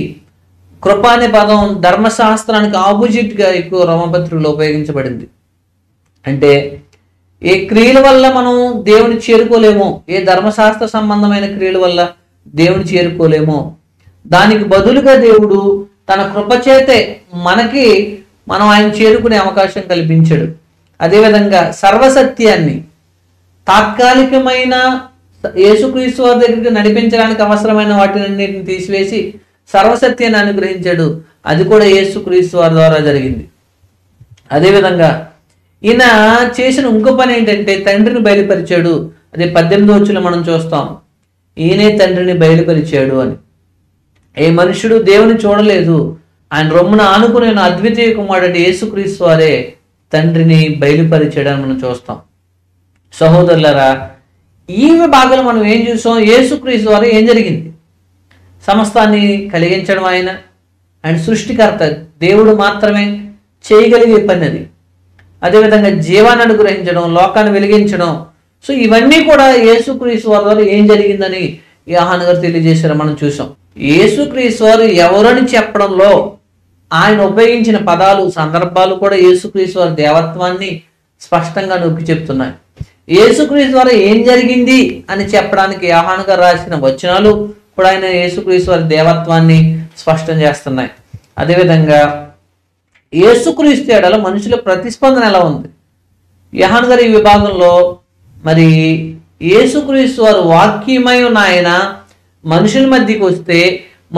కృప అనే పదం ధర్మశాస్త్రానికి ఆపోజిట్గా ఎక్కువ రోమపత్రికలో ఉపయోగించబడింది. అంటే ఏ క్రియల వల్ల మనం దేవుని చేరుకోలేమో, ఏ ధర్మశాస్త్ర సంబంధమైన క్రియల వల్ల దేవుని చేరుకోలేమో, దానికి బదులుగా దేవుడు తన కృప చేతే మనం ఆయన చేరుకునే అవకాశం కల్పించాడు. అదేవిధంగా సర్వసత్యాన్ని, తాత్కాలికమైన యేసుక్రీస్తు వారి దగ్గరికి నడిపించడానికి అవసరమైన వాటినన్నిటిని తీసివేసి సర్వసత్యాన్ని అనుగ్రహించాడు. అది కూడా యేసుక్రీస్తు వారి ద్వారా జరిగింది. అదేవిధంగా ఈయన చేసిన ఇంకో పని ఏంటంటే తండ్రిని బయలుపరిచాడు. అదే 18వ వచనంలో మనం చూస్తాం, ఈయనే తండ్రిని బయలుపరిచాడు అని. ఏ మనుషుడు దేవుని చూడలేదు, ఆయన రొమ్మున ఆనుకునే అద్వితీయ కుమారుడు యేసుక్రీస్తు వారే తండ్రిని బయలుపరిచాడు అని మనం చూస్తాం. సహోదరులారా, ఈ విభాగంలో మనం ఏం చూసాం? యేసుక్రీస్తు ద్వారా ఏం జరిగింది? సమస్తాన్ని కలిగించడం ఆయన సృష్టికర్త, దేవుడు మాత్రమే చేయగలిగే పని అది. అదేవిధంగా జీవాన్ని అనుగ్రహించడం, లోకాన్ని వెలిగించడం. సో ఇవన్నీ కూడా యేసుక్రీస్తు వారి ద్వారా ఏం జరిగిందని యోహాను గారు తెలియజేశారు మనం చూసాం. యేసుక్రీస్తు వారు ఎవరని చెప్పడంలో ఆయన ఉపయోగించిన పదాలు, సందర్భాలు కూడా యేసుక్రీస్తు వారి దేవత్వాన్ని స్పష్టంగా నొక్కి చెప్తున్నాయి. యేసుక్రీస్తు ద్వారా ఏం జరిగింది అని చెప్పడానికి యోహాను గారు రాసిన వచనాలు కూడా ఆయన యేసుక్రీస్తు వారి దేవత్వాన్ని స్పష్టం చేస్తున్నాయి. అదేవిధంగా యేసుక్రీస్తు ఎడల మనుషుల ప్రతిస్పందన ఎలా ఉంది? యోహాను గారు ఈ విభాగంలో మరి యేసుక్రీస్తు వారు వాక్యమై ఉన్న ఆయన మనుషుల మధ్యకి వస్తే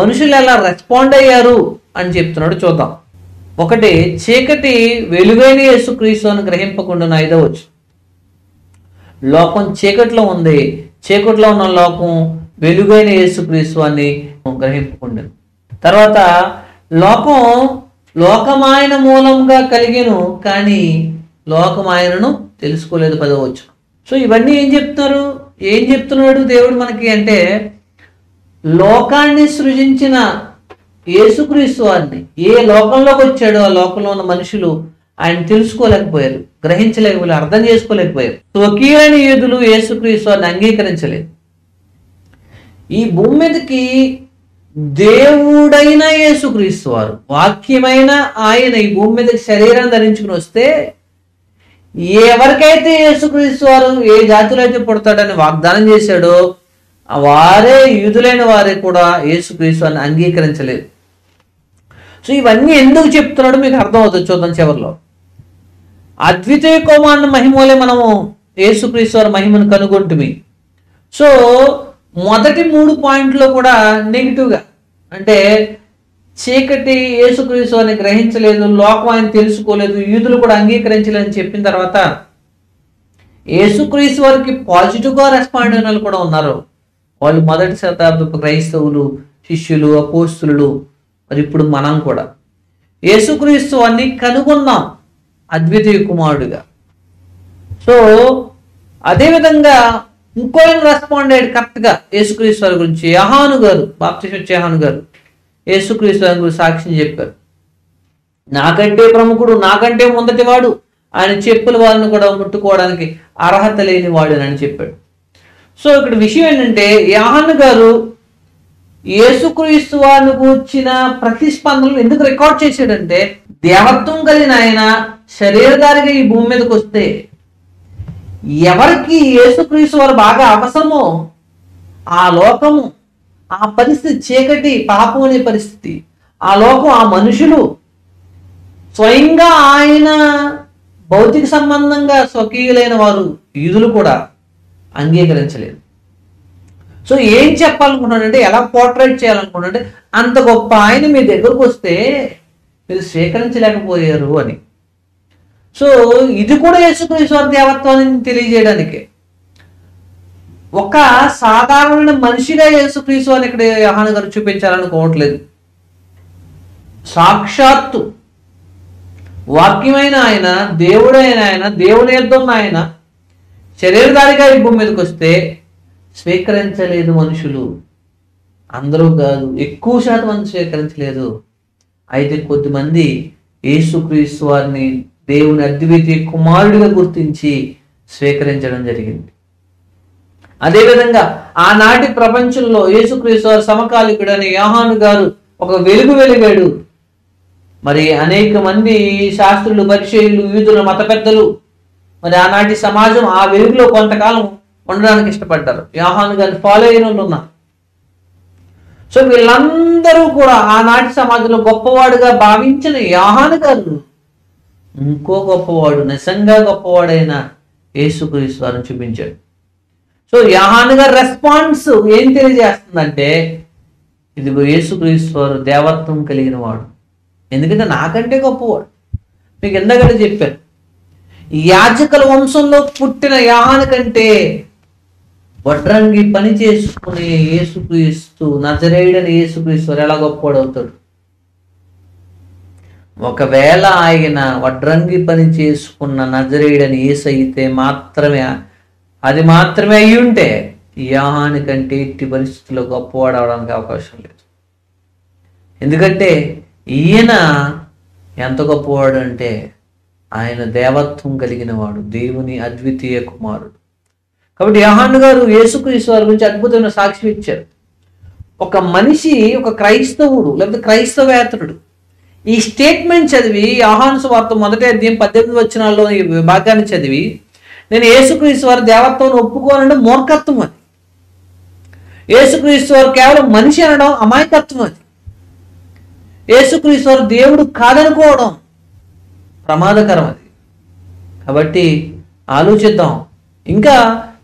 మనుషులు ఎలా రెస్పాండ్ అయ్యారు అని చెప్తున్నాడు. చూద్దాం. ఒకటి, చీకటి వెలుగైన యేసుక్రీస్తు అని గ్రహింపకుండా 5వ వచనం. లోకం చీకట్లో ఉంది, చీకట్లో ఉన్న లోకం వెలుగైన యేసుక్రీస్తు అని గ్రహింపకుండా. తర్వాత లోకం లోకమాయన మూలంగా కలిగెను, కానీ లోకమాయనను తెలుసుకోలేదు. 10వ వచనం. సో ఇవన్నీ ఏం చెప్తున్నాడు దేవుడు మనకి అంటే, లోకాన్ని సృజించిన యేసుక్రీస్తు వారిని ఏ లోకంలోకి వచ్చాడో ఆ లోకంలో ఉన్న మనుషులు ఆయన తెలుసుకోలేకపోయారు, గ్రహించలేకపోయారు, అర్థం చేసుకోలేకపోయారు. స్వకీయులైన యూదులు యేసుక్రీస్తు వారిని అంగీకరించలేదు. ఈ భూమి మీదకి దేవుడైన యేసుక్రీస్తు వారు, వాక్యమైన ఆయన ఈ భూమి మీదకి శరీరం ధరించుకుని వస్తే ఎవరికైతే యేసుక్రీస్తు వారు ఏ జాతిలో అయితే పుడతాడని వాగ్దానం చేశాడో వారే, యూదులైన వారే కూడా యేసుక్రీస్తు వారిని అంగీకరించలేదు. సో ఇవన్నీ ఎందుకు చెప్తున్నాడో మీకు అర్థమవుతుంది. చూద్దాం చివరిలో. అద్వితీయ కుమారుని మహిమలే మనము యేసుక్రీస్తు వారి మహిమను కనుగొంటుమి. సో మొదటి 3 పాయింట్లో కూడా నెగిటివ్గా, అంటే చీకటి యేసుక్రీస్తు వారిని గ్రహించలేదు, లోకం ఆయన తెలుసుకోలేదు, యూదులు కూడా అంగీకరించలేదు అని చెప్పిన తర్వాత యేసుక్రీస్తు వారికి పాజిటివ్గా రెస్పాండ్ అయిన వాళ్ళు కూడా ఉన్నారు. వాళ్ళు మొదటి శతాబ్దపు క్రైస్తవులు, శిష్యులు, అపోస్తులు. మరి ఇప్పుడు మనం కూడా యేసుక్రీస్తు వారిని కనుగొన్నాం అద్వితీయ కుమారుడిగా. సో అదేవిధంగా ఇంకో రెస్పాండ్ అయ్యాడు కరెక్ట్గా యేసుక్రీస్తు వారి గురించి. యోహాను గారు, బాప్తిస్మం ఇచ్చే యోహాను గారు యేసుక్రీస్తు వారి గురించి సాక్ష్యం చెప్పారు. నాకంటే ప్రముఖుడు, నాకంటే మొదటివాడు, ఆయన చెప్పుల వారిని కూడా ముట్టుకోవడానికి అర్హత లేని వాడు అని చెప్పాడు. సో ఇక్కడ విషయం ఏంటంటే, యోహాను గారు యేసుక్రీస్తు వారిని కూర్చిన ప్రతిస్పందనలు ఎందుకు రికార్డ్ చేశాడంటే, దేవత్వం కలిగిన ఆయన శరీరధారిగా ఈ భూమి మీదకి వస్తే ఎవరికి యేసుక్రీస్తు వారు బాగా అవసరమో ఆ లోకము, ఆ పరిస్థితి, చీకటి, పాపం అనే పరిస్థితి, ఆ లోకం, ఆ మనుషులు స్వయంగా ఆయన భౌతిక సంబంధంగా స్వకీయులైన వారు యూదులు కూడా అంగీకరించలేదు. సో ఏం చెప్పాలనుకున్నాడంటే, ఎలా పోర్ట్రేట్ చేయాలనుకున్నాడంటే, అంత గొప్ప ఆయన మీ దగ్గరకు వస్తే మీరు స్వీకరించలేకపోయారు అని. సో ఇది కూడా యేసుక్రీస్తు వారి దేవత్వాన్ని తెలియజేయడానికి. ఒక సాధారణమైన మనిషిగా యేసుక్రీస్తు వారిని ఇక్కడ యోహాను గారు చూపించాలనుకోవట్లేదు. సాక్షాత్తు వాక్యమైన ఆయన, దేవుడైన ఆయన, దేవుని యొద్ద ఆయన శరీరధారిగా ఈ భూమి మీదకి వస్తే స్వీకరించలేదు మనుషులు. అందరూ కాదు, ఎక్కువ శాతం మంది స్వీకరించలేదు. అయితే కొద్దిమంది యేసుక్రీస్తు వారిని దేవుని అద్వితీయ కుమారుడిగా గుర్తించి స్వీకరించడం జరిగింది. అదేవిధంగా ఆనాటి ప్రపంచంలో యేసుక్రీస్తు వారి సమకాలికుడు అని యోహాను గారు ఒక వెలుగు వెలిగాడు. మరి అనేక మంది శాస్త్రులు, పరిచయులు, యూదుల మత పెద్దలు మరి ఆనాటి సమాజం ఆ వెలుగులో కొంతకాలం ఉండడానికి ఇష్టపడ్డారు. యోహాను గారిని ఫాలో అయిన వాళ్ళు ఉన్నారు. సో వీళ్ళందరూ కూడా ఆనాటి సమాజంలో గొప్పవాడుగా భావించిన యోహాను గారు ఇంకో గొప్పవాడు, నిజంగా గొప్పవాడైన యేసుక్రీస్తు వారిని చూపించాడు. సో యోహాను గారి రెస్పాన్స్ ఏం తెలియజేస్తుందంటే, ఇదిగో యేసుక్రీస్తు వారు దేవత్వం కలిగిన వాడు, ఎందుకంటే నాకంటే గొప్పవాడు. మీకు ఎంతకంటే చెప్పాను, యాజకుల వంశంలో పుట్టిన యోహాను కంటే వడ్రంగి పని చేసుకునే యేసుక్రీస్తు, నజరేయుడని యేసుక్రీస్తు ఎలా గొప్పవాడు అవుతాడు? ఒకవేళ ఆయన వడ్రంగి పని చేసుకున్న నజరేయుడని యేసు అయితే మాత్రమే, అది మాత్రమే అయి ఉంటే యోహాను కంటే ఎట్టి పరిస్థితుల్లో గొప్పవాడు అవడానికి అవకాశం లేదు. ఎందుకంటే ఈయన ఎంత గొప్పవాడు అంటే ఆయన దేవత్వం కలిగిన వాడు, దేవుని అద్వితీయ కుమారుడు. కాబట్టి యోహాను గారు యేసుక్రీస్తు వారి గురించి అద్భుతమైన సాక్ష్యం ఇచ్చారు. ఒక మనిషి, ఒక క్రైస్తవుడు లేకపోతే క్రైస్తవేతరుడు ఈ స్టేట్మెంట్ చదివి, యోహాను సువార్త 1:18 వచనాల్లో ఈ భాగాన్ని చదివి, నేను యేసుక్రీస్తు వారి దేవత్వం ఒప్పుకోనంటే మూర్ఖత్వం అది. యేసుక్రీస్తు వారు కేవలం మనిషి అనడం అమాయకత్వం అది. యేసుక్రీస్తు వారు దేవుడు కాదనుకోవడం ప్రమాదకరం అది. కాబట్టి ఆలోచిద్దాం.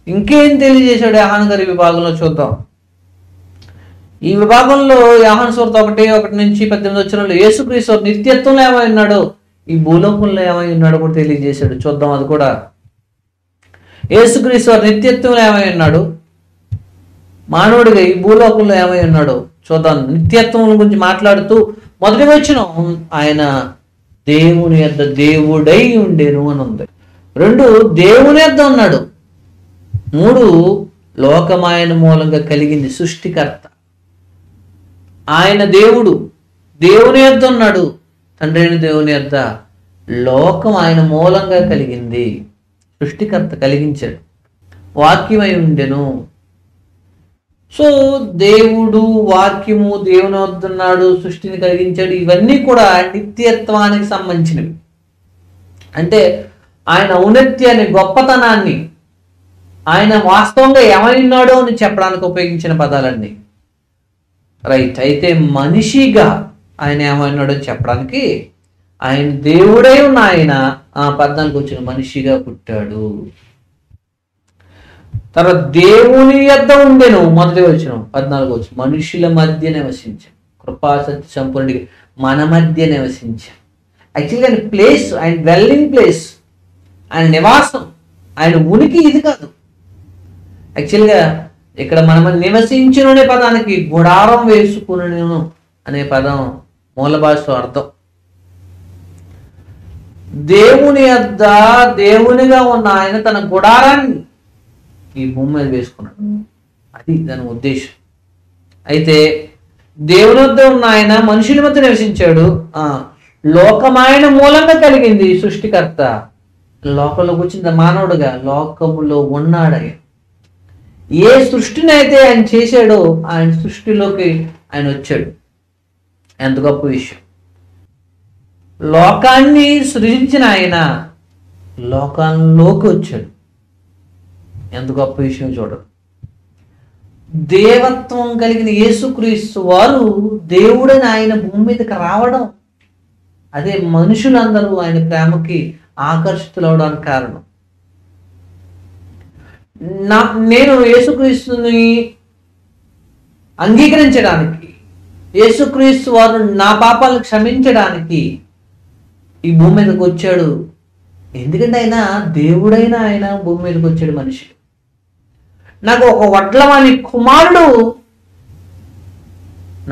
ఇంకేం తెలియజేశాడు యోహాను గారు ఈ విభాగంలో చూద్దాం. ఈ విభాగంలో యోహాను సువార్త 1:1-18 యేసుక్రీస్తు వారు నిత్యత్వంలో ఏమై ఉన్నాడో, ఈ భూలోకంలో ఏమై ఉన్నాడో కూడా తెలియజేశాడు. చూద్దాం అది కూడా. యేసుక్రీస్తు వారు నిత్యత్వంలో ఏమై ఉన్నాడు, మానవుడిగా ఈ భూలోకంలో ఏమై ఉన్నాడో చూద్దాం. నిత్యత్వం గురించి మాట్లాడుతూ మొదటి వచనం ఆయన దేవుని యొద్ద దేవుడై ఉండేను అని ఉంది. 2 దేవుని యొద్ద ఉన్నాడు. 3 లోకమాయన మూలంగా కలిగింది, సృష్టికర్త ఆయన దేవుడు, దేవుని యొద్ద ఉన్నాడు. తండ్రి అయిన దేవుని యొద్ద లోకం ఆయన మూలంగా కలిగింది, సృష్టికర్త కలిగించాడు. వాక్యమై ఉండెను. సో దేవుడు, వాక్యము దేవుని వద్ద ఉన్నాడు, సృష్టిని కలిగించాడు. ఇవన్నీ కూడా నిత్యత్వానికి సంబంధించినవి. అంటే ఆయన ఔన్నత్యాన్ని, గొప్పతనాన్ని, ఆయన వాస్తవంగా ఏమై ఉన్నాడో అని చెప్పడానికి ఉపయోగించిన పదాలన్నీ. రైట్. అయితే మనిషిగా ఆయన ఏమైనాడో చెప్పడానికి ఆయన దేవుడై ఉన్న ఆయన 14 వచ్చిన మనిషిగా పుట్టాడు. తర్వాత దేవుని యొద్ద ఉండెను, మొదటి వచ్చిన 14 వచ్చిన మనుషుల మధ్య నివసించాం, కృపా సత్య సంపూర్ణుడిగా మన మధ్య నివసించాం. యాక్చువల్గా ఆయన ప్లేస్, ఆయన డ్వెల్లింగ్ ప్లేస్, ఆయన నివాసం, ఆయన ఉనికి ఇది కాదు. యాక్చువల్గా ఇక్కడ మనం నివసించును అనే పదానికి గుడారం వేసుకును అనే పదం మూల భాషలో అర్థం. దేవుని యొద్ద దేవునిగా ఉన్న ఆయన తన గుడారాన్ని ఈ భూమి మీద వేసుకున్నాడు, అది దాని ఉద్దేశం. అయితే దేవుని వద్ద ఉన్న ఆయన మనుషుల మధ్య నివసించాడు. లోకమాయన మూలంగా కలిగింది, సృష్టికర్త లోకంలోకి వచ్చింది మానవుడుగా, లోకములో ఉన్నాడు. ఏ సృష్టిని అయితే ఆయన చేశాడో ఆయన సృష్టిలోకి ఆయన వచ్చాడు. ఎంత గొప్ప విషయం! లోకాన్ని సృజించిన ఆయన లోకంలోకి వచ్చాడు. ఎంత గొప్ప విషయం చూడండి. దేవత్వం కలిగిన యేసుక్రీస్తు వారు దేవుడని ఆయన భూమి మీదకి రావడం, అదే మనుషులందరూ ఆయన ప్రేమకి ఆకర్షితులవడానికి కారణం. నేను యేసుక్రీస్తుని అంగీకరించడానికి, యేసుక్రీస్తు వారు నా పాపాలను క్షమించడానికి ఈ భూమి మీదకి వచ్చాడు. ఎందుకంటే ఆయన దేవుడైన ఆయన భూమి మీదకి వచ్చాడు మనిషి. నాకు ఒక వడ్లవాని కుమారుడు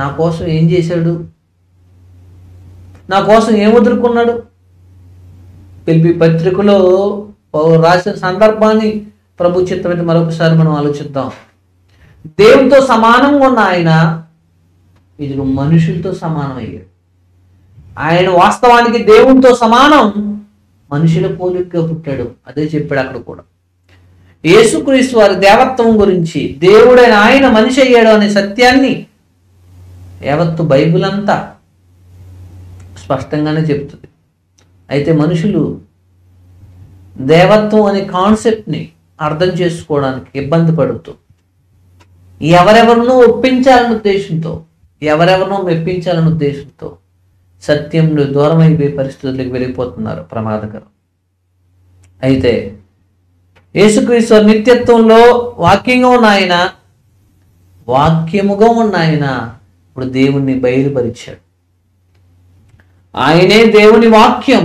నా కోసం ఏం చేశాడు, నా కోసం ఏం వదులుకున్నాడు? పిలిపి పత్రికలో రాసిన సందర్భాన్ని ప్రభు చిత్తమైతే మరొకసారి మనం ఆలోచిద్దాం. దేవునితో సమానంగా ఉన్న ఆయన ఇది మనుషులతో సమానం అయ్యాడు. ఆయన వాస్తవానికి దేవునితో సమానం, మనుషుల పోలికగా పుట్టాడు. అదే చెప్పాడు అక్కడ కూడా. యేసుక్రీస్తు వారి దేవత్వం గురించి, దేవుడైన ఆయన మనిషి అయ్యాడు అనే సత్యాన్ని యావత్తు బైబిల్ అంతా స్పష్టంగానే చెప్తుంది. అయితే మనుషులు దేవత్వం అనే కాన్సెప్ట్ని అర్థం చేసుకోవడానికి ఇబ్బంది పడుతూ, ఎవరెవరినో ఒప్పించాలనే ఉద్దేశంతో, ఎవరెవరినో మెప్పించాలనే ఉద్దేశంతో సత్యంలో దూరం అయిపోయే పరిస్థితులకు వెళ్ళిపోతున్నారు. ప్రమాదకరం. అయితే యేసుక్రీస్తు నిత్యత్వంలో వాక్యంగా ఉన్న ఆయన, వాక్యముగా ఉన్న ఆయన ఇప్పుడు దేవుణ్ణి బయలుపరిచాడు. ఆయనే దేవుని వాక్యం.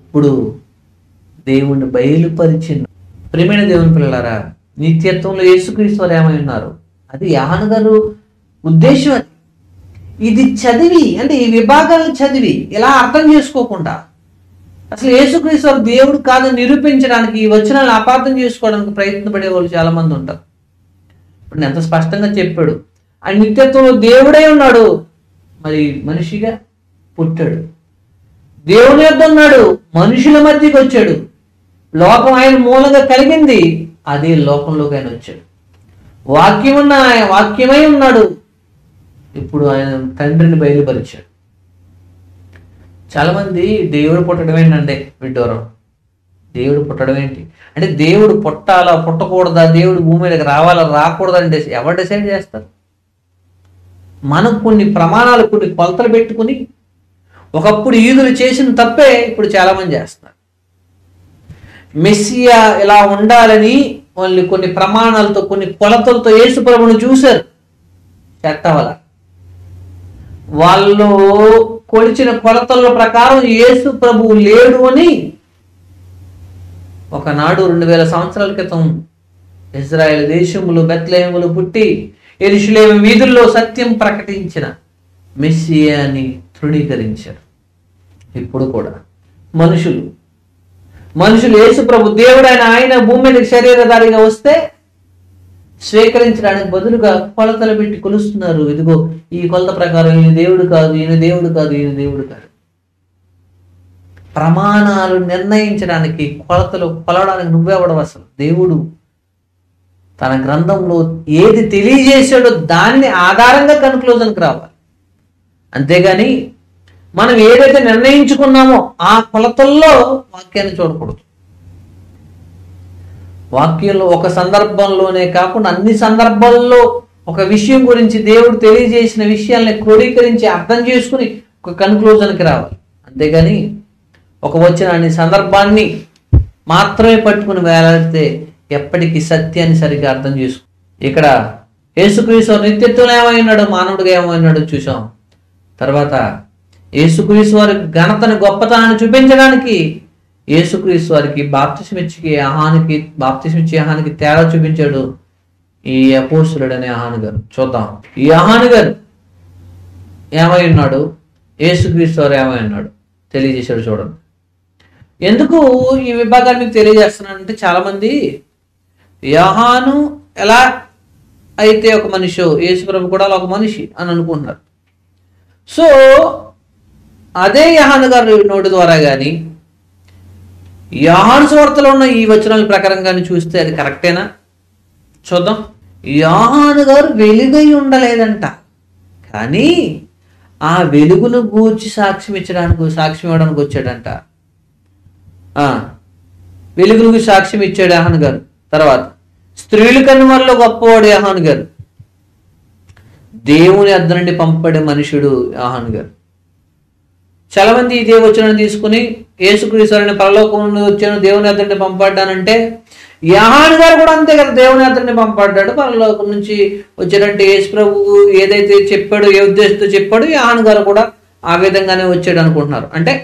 ఇప్పుడు దేవుని బయలుపరిచిన ప్రియమైన దేవుని పిల్లలారా, నిత్యత్వంలో యేసుక్రీస్తు వారు ఏమై ఉన్నారు, అది యోహాను గారు ఉద్దేశం. అది ఇది చదివి, అంటే ఈ విభాగాలను చదివి ఇలా అర్థం చేసుకోకుండా అసలు యేసుక్రీస్తు వారు దేవుడు కాదని నిరూపించడానికి ఈ వచనాలను అపార్థం చేసుకోవడానికి ప్రయత్నపడే వాళ్ళు చాలా మంది ఉంటారు. ఇప్పుడు నేను ఎంత స్పష్టంగా చెప్పాడు, ఆయన నిత్యత్వంలో దేవుడై ఉన్నాడు, మరి మనిషిగా పుట్టాడు, దేవుని యొద్ద ఉన్నాడు, మనుషుల మధ్యకి వచ్చాడు, లోకం ఆయన మూలంగా కలిగింది, అదే లోకంలోకి ఆయన వచ్చాడు, వాక్యమై ఉన్నాడు, ఇప్పుడు ఆయన తండ్రిని బయలుపరిచాడు. చాలా మంది దేవుడు పుట్టడం ఏంటంటే విడ్డూరం. దేవుడు పుట్టడం ఏంటి అంటే, దేవుడు పుట్టాలా పుట్టకూడదా, దేవుడు భూమి మీదకి రావాలా రాకూడదా అంటే ఎవరు డిసైడ్ చేస్తారు? మనం కొన్ని ప్రమాణాలు, కొన్ని కొలతలు పెట్టుకుని, ఒకప్పుడు యూదులు చేసిన తప్పే ఇప్పుడు చాలా మంది చేస్తున్నారు. మెస్సియా ఇలా ఉండాలని వాళ్ళు కొన్ని ప్రమాణాలతో, కొన్ని కొలతలతో యేసు ప్రభువును చూశారు. చెట్టవల వాళ్ళు కొలిచిన కొలతల ప్రకారం యేసు ప్రభువు లేడు అని ఒకనాడు 2000 సంవత్సరాల క్రితం ఇజ్రాయెల్ దేశములు బెత్లెహేములో పుట్టి యెరూషలేము వీధుల్లో సత్యం ప్రకటించిన మెస్సియాని తృణీకరించారు. ఇప్పుడు కూడా మనుషులు యేసు ప్రభు దేవుడైన ఆయన భూమి మీదకి శరీరధారిగా వస్తే స్వీకరించడానికి బదులుగా కొలతలు పెట్టి కొలుస్తున్నారు. ఇదిగో ఈ కొలత ప్రకారం ఈయన దేవుడు కాదు, ఈయన దేవుడు కాదు, ఈయన దేవుడు కాదు. ప్రమాణాలు నిర్ణయించడానికి, కొలతలు కొలవడానికి నువ్వెవడవు అసలు? దేవుడు తన గ్రంథంలో ఏది తెలియజేశాడో దాన్ని ఆధారంగా కన్క్లూజన్కి రావాలి. అంతేగాని మనం ఏదైతే నిర్ణయించుకున్నామో ఆ కొలతల్లో వాక్యాన్ని చూడకూడదు. వాక్యంలో ఒక సందర్భంలోనే కాకుండా అన్ని సందర్భాల్లో ఒక విషయం గురించి దేవుడు తెలియజేసిన విషయాల్ని క్రోడీకరించి అర్థం చేసుకుని ఒక కన్క్లూజన్కి రావాలి. అంతేగాని ఒక వచ్చిన సందర్భాన్ని మాత్రమే పట్టుకుని వేలాడితే ఎప్పటికీ సత్యాన్ని సరిగ్గా అర్థం చేసుకో. ఇక్కడ యేసుక్రీస్తు నిత్యత్వంలో ఏమై ఉన్నాడు, మానవుడిగా ఏమై ఉన్నాడో చూసాం. తర్వాత యేసుక్రీస్తు వారి ఘనతను, గొప్పతనాన్ని చూపించడానికి యేసుక్రీస్తు వారికి బాప్తిస్మిచ్చే యోహానుకి తేడా చూపించాడు ఈ అపోస్తలుడు అనే యోహాను గారు. చూద్దాం ఈ యోహాను గారు ఏమై ఉన్నాడు, యేసుక్రీస్తు వారు ఏమై ఉన్నాడు తెలియజేశాడు. చూడండి. ఎందుకు ఈ విభాగాన్ని మీకు తెలియజేస్తున్నానంటే, చాలామంది యోహాను ఎలా అయితే ఒక మనిషి, యేసుప్రభు కూడా అలా ఒక మనిషి అని అనుకుంటున్నారు. సో అదే యోహాను గారి నోటి ద్వారా కానీ, యోహాను సువార్తలో ఉన్న ఈ వచనాల ప్రకారం కానీ చూస్తే అది కరెక్టేనా? చూద్దాం. యోహాను గారు వెలుగై ఉండలేదంట, కానీ ఆ వెలుగును గూర్చి సాక్ష్యం ఇవ్వడానికి వచ్చాడంట. వెలుగులకు సాక్ష్యం ఇచ్చాడు యోహాను గారు. తర్వాత స్త్రీల కన్నుమల్లో గొప్పవాడు యోహాను గారు, దేవుని వద్ద నుండి పంపబడే మనుషుడు యోహాను గారు. చాలా మంది ఇదే వచనాన్ని తీసుకుని యేసుక్రీస్తు పరలోకం నుండి వచ్చాను, దేవుని వద్ద నుండి పంపబడ్డానంటే, యోహాను గారు కూడా అంతే కదా, దేవుని వద్ద నుండి పంపబడ్డాడు, పరలోకం నుంచి వచ్చాడంటే యేసు ప్రభువు ఏదైతే చెప్పాడో, ఏ ఉద్దేశంతో చెప్పాడో యోహాను గారు కూడా ఆ విధంగానే వచ్చాడు అనుకుంటున్నారు. అంటే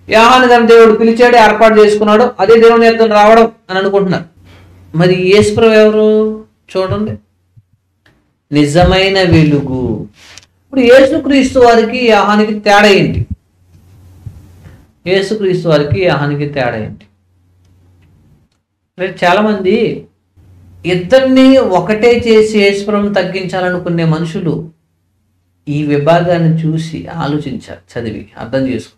యోహాను గారు దేవుడు పిలిచాడు, ఏర్పాటు చేసుకున్నాడు, అదే దేవుని వద్ద రావడం అని అనుకుంటున్నారు. మరి యేసు ప్రభు ఎవరు? చూడండి, నిజమైన వెలుగు. ఇప్పుడు యేసుక్రీస్తు వారికి యోహానుకి తేడా ఏంటి? యేసుక్రీస్తు వారికి యోహానుకి తేడా ఏంటి? చాలా మంది ఇద్దరిని ఒకటే చేసి యేసుప్రభుని తగ్గించాలనుకునే మనుషులు ఈ విభాగాన్ని చూసి ఆలోచించారు, చదివి అర్థం చేసుకో.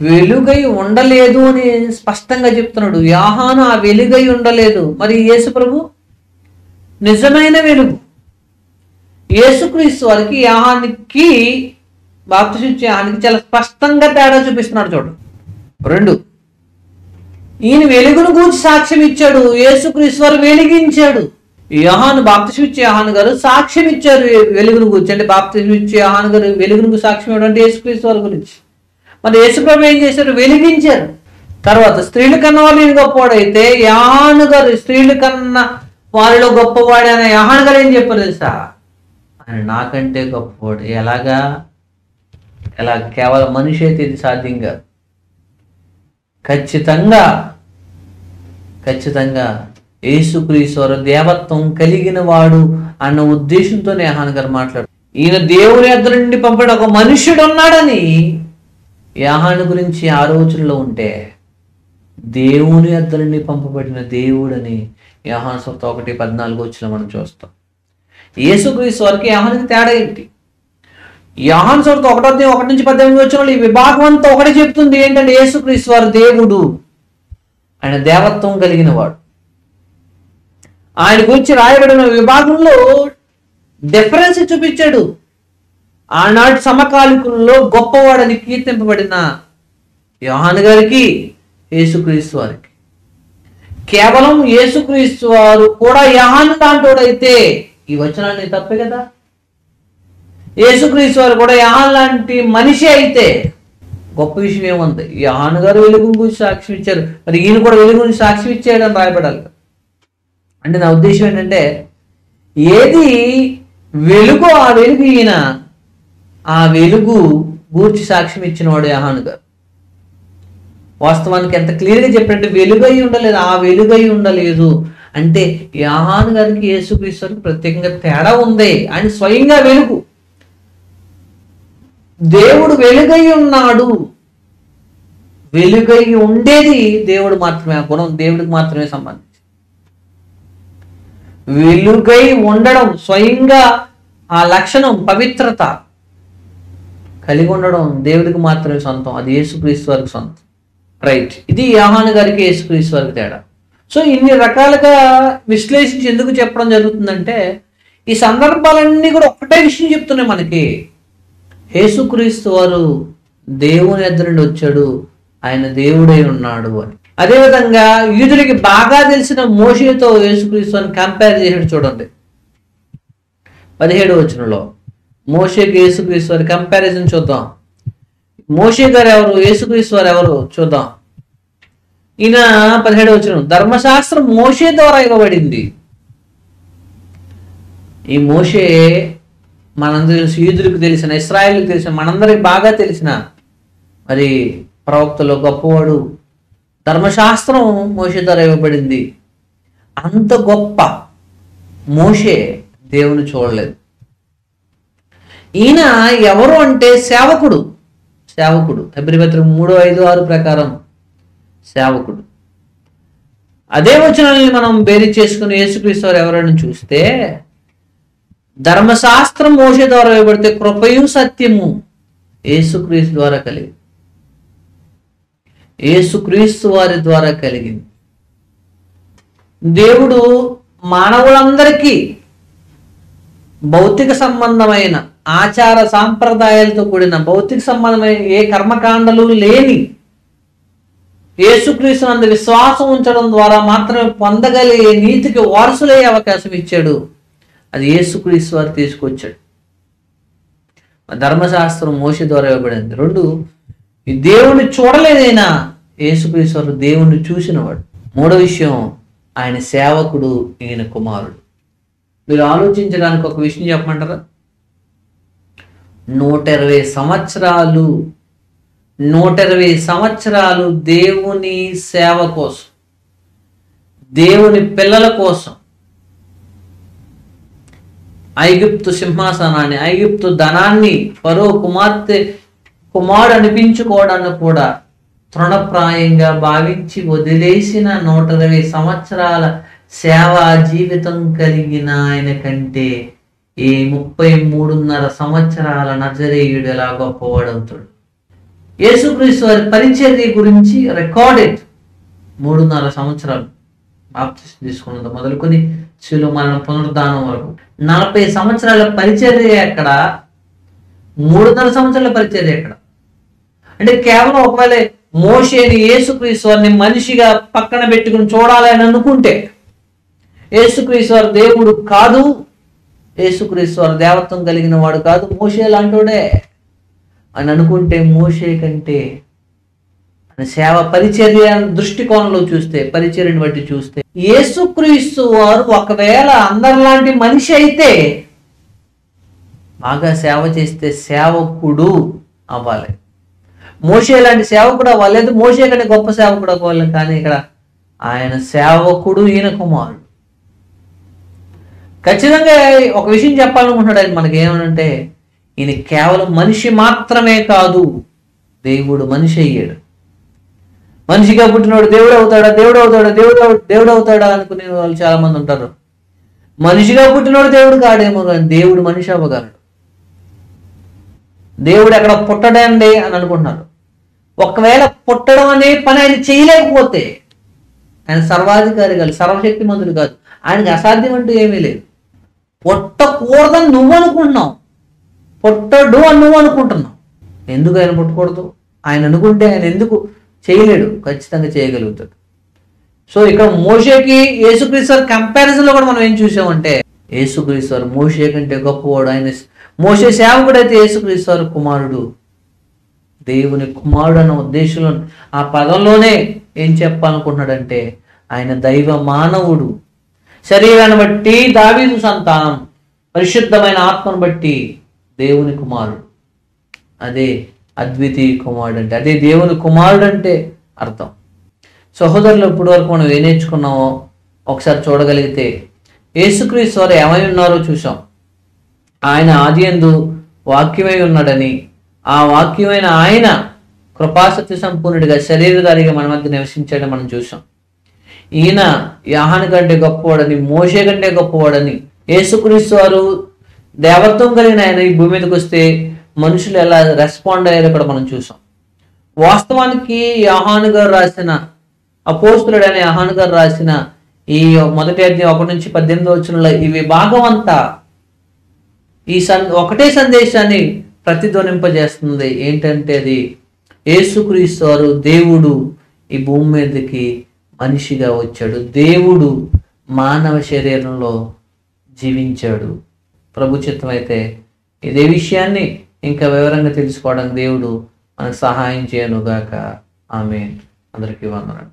వెలుగై ఉండలేదు అని స్పష్టంగా చెప్తున్నాడు. యోహాను ఆ వెలుగై ఉండలేదు, మరి యేసుప్రభు నిజమైన వెలుగు. యేసుక్రీస్తు వారికి యోహానుకి బాప్తిస్మిచ్చే యోహానుకి చాలా స్పష్టంగా తేడా చూపిస్తున్నాడు. చూడు. 2, ఈయన వెలుగును గూర్చి సాక్ష్యం ఇచ్చాడు, యేసుక్రీస్తు వారు వెలిగించాడు. యోహాను బాప్తిస్మిచ్చే యోహాను గారు సాక్ష్యం ఇచ్చారు వెలుగును గూర్చి. అంటే బాప్తిస్మిచ్చే యోహాను గారు వెలుగును సాక్ష్యం ఇవ్వడం అంటే యేసుక్రీస్తు వారి గురించి. మరి యేసుప్రభు ఏం చేశారు? వెలిగించారు. తర్వాత స్త్రీల కన్నా వాళ్ళు ఈయన గొప్పవాడైతే, యోహాను గారు స్త్రీల కన్నా వారిలో గొప్పవాడు అనే యోహాను గారు ఏం చెప్పారు తెలుసా? ఆయన నాకంటే గొప్పవాడు. ఎలాగా? ఇలా కేవలం మనిషి అయితే ఇది సాధ్యం కాదు. ఖచ్చితంగా యేసుక్రీస్తు వారు దేవత్వం కలిగిన వాడు అన్న ఉద్దేశంతోనే యోహాను గారు మాట్లాడు. ఈయన దేవుని యొద్ద నుండి పంపడం ఒక మనుష్యుడు ఉన్నాడని యోహాను గురించి ఆలోచనలో ఉంటే, దేవుని యొద్ద నుండి పంపబడిన దేవుడని యోహాను సువార్త 1:14 మనం చూస్తాం. యేసుక్రీస్తు వారికి యోహానుకి తేడా ఏంటి? యోహాను సువార్త 1:1-18 ఈ విభాగం అంతా ఒకటే చెప్తుంది. ఏంటంటే యేసుక్రీస్తు వారు దేవుడు, ఆయన దేవత్వం కలిగిన వాడు. ఆయన గురించి రాయబడిన విభాగంలో డిఫరెన్స్ చూపించాడు. ఆనాటి సమకాలికుల్లో గొప్పవాడని కీర్తింపబడిన యోహాను గారికి, యేసుక్రీస్తు వారికి. కేవలం యేసుక్రీస్తు వారు కూడా యోహాను లాంటోడైతే ఈ వచనాన్ని తప్పే కదా. యేసుక్రీస్తు వారు కూడా యోహాను లాంటి మనిషి అయితే గొప్ప విషయం ఏముంది? యోహాను గారు వెలుగు గురించి సాక్ష్యం ఇచ్చారు, మరి ఈయన కూడా వెలుగు గురించి సాక్ష్యం ఇచ్చాడని రాయబడాలి. అంటే నా ఉద్దేశం ఏంటంటే, ఏది వెలుగు ఆ వెలుగు ఈయన, ఆ వెలుగు గూర్చి సాక్ష్యం ఇచ్చిన వాడు యోహాను గారు. వాస్తవానికి ఎంత క్లియర్గా చెప్పినట్టు వెలుగై ఉండలేదు, ఆ వెలుగై ఉండలేదు అంటే యోహాను గారికి యేసుక్రీస్తుకి ప్రత్యేకంగా తేడా ఉంది. ఆయన స్వయంగా వెలుగు, దేవుడు వెలుగై ఉన్నాడు. వెలుగై ఉండేది దేవుడు మాత్రమే, ఆ గుణం దేవుడికి మాత్రమే సంబంధించి. వెలుగై ఉండడం, స్వయంగా ఆ లక్షణం పవిత్రత కలిగి ఉండడం దేవుడికి మాత్రమే సొంతం, అది యేసుక్రీస్తు వారికి సొంతం. రైట్, ఇది యోహాను గారికి యేసుక్రీస్తు వారికి తేడా. సో ఇన్ని రకాలుగా విశ్లేషించి ఎందుకు చెప్పడం జరుగుతుందంటే, ఈ సందర్భాలన్నీ కూడా ఒకటే విషయం చెప్తున్నాయి మనకి. యేసుక్రీస్తు వారు దేవుని యొద్ద నుండి వచ్చాడు, ఆయన దేవుడై ఉన్నాడు అని. అదేవిధంగా యూదులకి బాగా తెలిసిన మోషేతో యేసుక్రీస్తు అని కంపేర్ చేసాడు. చూడండి 17వ వచనంలో మోషేకి యేసుక్రీస్తు వారి కంపారిజన్ చూద్దాం. మోషే గారు ఎవరు, యేసుక్రీస్తు వారు ఎవరు చూద్దాం. ఈయన 17వ వచనం, ధర్మశాస్త్రం మోషే ద్వారా ఇవ్వబడింది. ఈ మోషే మనందరూ తెలుసు, యూదులకు తెలిసిన, ఇశ్రాయేలుకు తెలిసిన, మనందరికి బాగా తెలిసిన మరి ప్రవక్తలో గొప్పవాడు. ధర్మశాస్త్రం మోషే ద్వారా ఇవ్వబడింది. అంత గొప్ప మోషే దేవుని చూడలేదు. ఈయన ఎవరు అంటే సేవకుడు. హెబ్రీ పత్రిక 3:5-6 ప్రకారం సేవకుడు. అదే వచనాన్ని మనం బేరీ చేసుకుని యేసుక్రీస్తు వారు ఎవరైనా చూస్తే, ధర్మశాస్త్రం మోషే ద్వారా ఇవ్వబడితే కృపయు సత్యము యేసుక్రీస్తు ద్వారా కలిగింది. యేసుక్రీస్తు వారి ద్వారా కలిగింది. దేవుడు మానవులందరికీ భౌతిక సంబంధమైన ఆచార సాంప్రదాయాలతో కూడిన భౌతిక సంబంధమైన ఏ కర్మకాండలు లేని యేసుక్రీస్తు నందు విశ్వాసం ఉంచడం ద్వారా మాత్రమే పొందగలిగే నీతికి వారసులయ్యే అవకాశం ఇచ్చాడు. అది యేసుక్రీస్తు వారు తీసుకొచ్చాడు. ధర్మశాస్త్రం మోషే ద్వారా ఇవ్వబడింది. 2, ఈ దేవుణ్ణి చూడలేదైనా యేసుక్రీస్తు వారు దేవుణ్ణి చూసినవాడు. 3వ విషయం, ఆయన సేవకుడు, ఈయన కుమారుడు. మీరు ఆలోచించడానికి ఒక విషయం చెప్పమంటారా? 120 సంవత్సరాలు దేవుని సేవ కోసం, దేవుని పిల్లల కోసం ఐగుప్తు సింహాసనాన్ని, ఐగుప్తు ధనాన్ని, ఫరో కుమారుడు అనిపించుకోవడాన్ని కూడా తృణప్రాయంగా భావించి వదిలేసిన 120 సంవత్సరాల సేవా జీవితం కలిగిన ఆయన కంటే ఈ 33.5 సంవత్సరాల నజరేయుడు ఎలా గొప్పవాడవుతాడు? యేసుక్రీస్తు వారి పరిచర్య గురించి రికార్డెడ్ 3.5 సంవత్సరాలు బాప్తిసం తీసుకున్నది మొదలుకొని శిలువ మరణం పునరుద్ధానం వరకు 40 సంవత్సరాల పరిచర్య ఎక్కడ? 3.5 సంవత్సరాల పరిచర్య ఎక్కడ? అంటే కేవలం ఒకవేళ మోషేని యేసుక్రీస్తు వారిని మనిషిగా పక్కన పెట్టుకుని చూడాలి అని అనుకుంటే, యేసుక్రీస్తు వారు దేవుడు కాదు, యేసుక్రీస్తు వారు దేవత్వం కలిగిన వాడు కాదు, మోషే లాంటోడే అని అనుకుంటే, మోషే కంటే సేవ పరిచర్య దృష్టికోణంలో చూస్తే, పరిచర్యను బట్టి చూస్తే, యేసుక్రీస్తు వారు ఒకవేళ అందరిలాంటి మనిషి అయితే బాగా సేవ చేస్తే సేవకుడు అవ్వాలి. మోషే లాంటి సేవకుడు అవ్వలేదు, మోషే కంటే గొప్ప సేవకుడు అవ్వాలి. కానీ ఇక్కడ ఆయన సేవకుడు, ఈయన కుమారుడు. ఖచ్చితంగా ఒక విషయం చెప్పాలనుకుంటున్నాడు ఆయన మనకి, ఏమనంటే ఈయన కేవలం మనిషి మాత్రమే కాదు, దేవుడు మనిషి అయ్యాడు. మనిషిగా పుట్టినోడు దేవుడు అవుతాడా, దేవుడు అవుతాడా అనుకునే వాళ్ళు చాలా మంది ఉంటారు. మనిషిగా పుట్టినోడు దేవుడు కాడేమో, కానీ దేవుడు మనిషి అవ్వగలడు. దేవుడు ఎక్కడ పుట్టడండి అని అనుకుంటున్నారు. ఒకవేళ పుట్టడం అనే పని ఆయన చేయలేకపోతే, ఆయన సర్వాధికారి కాదు, సర్వశక్తిమంతుడు కాదు, ఆయనకి అసాధ్యం అంటూ ఏమీ లేదు. పుట్టకూడదని నువ్వు అనుకుంటున్నావు, పుట్టడు అని నువ్వు అనుకుంటున్నావు. ఎందుకు ఆయన పుట్టకూడదు? ఆయన అనుకుంటే ఆయన ఎందుకు చేయలేడు? ఖచ్చితంగా చేయగలుగుతాడు. సో ఇక్కడ మోషేకి యేసుక్రీస్తు కంపారిజన్లో కూడా మనం ఏం చూసామంటే, యేసుక్రీస్తు మోషే కంటే గొప్పవాడు. ఆయన మోషే సేవకుడు అయితే యేసుక్రీస్తు కుమారుడు, దేవుని కుమారుడు అన్న ఉద్దేశంలో ఆ పదంలోనే ఏం చెప్పాలనుకుంటున్నాడంటే, ఆయన దైవ మానవుడు, శరీరాన్ని బట్టి దావీదు సంతానం, పరిశుద్ధమైన ఆత్మను బట్టి దేవుని కుమారుడు. అదే అద్వితీయ కుమారుడు అంటే, అదే దేవుని కుమారుడు అంటే అర్థం. సహోదరులు, ఇప్పటి వరకు మనం ఏం నేర్చుకున్నామో ఒకసారి చూడగలిగితే, యేసుక్రీస్తు వారు ఏమై ఉన్నారో చూసాం. ఆయన ఆదియందు వాక్యమై ఉన్నాడని, ఆ వాక్యమైన ఆయన కృపాసత్య సంపూర్ణుడిగా శరీరధారిగా మన మధ్య నివసించాడని మనం చూసాం. ఈయన యోహాను కంటే గొప్పవాడని, మోషే కంటే గొప్పవాడని, యేసుక్రీస్తు వారు దేవత్వం కలిగిన ఆయన ఈ భూమి మీదకి వస్తే మనుషులు ఎలా రెస్పాండ్ అయ్యారో కూడా మనం చూసాం. వాస్తవానికి యోహాను గారు రాసిన, అపోస్తలుడైన యోహాను గారు రాసిన ఈ మొదటి అధ్యాయం 1 నుంచి 18 వచనంలో ఈ విభాగం అంతా ఈ ఒకటే సందేశాన్ని ప్రతిధ్వనింపజేస్తుంది. ఏంటంటే అది యేసుక్రీస్తు వారు దేవుడు ఈ భూమి మీదకి మనిషిగా వచ్చాడు, దేవుడు మానవ శరీరంలో జీవించాడు. ప్రభు చిత్తం అయితే ఇదే విషయాన్ని ఇంకా వివరంగా తెలుసుకోవడానికి దేవుడు మనకు సహాయం చేయనుగాక. ఆమేన్. అందరికీ వందనాలు.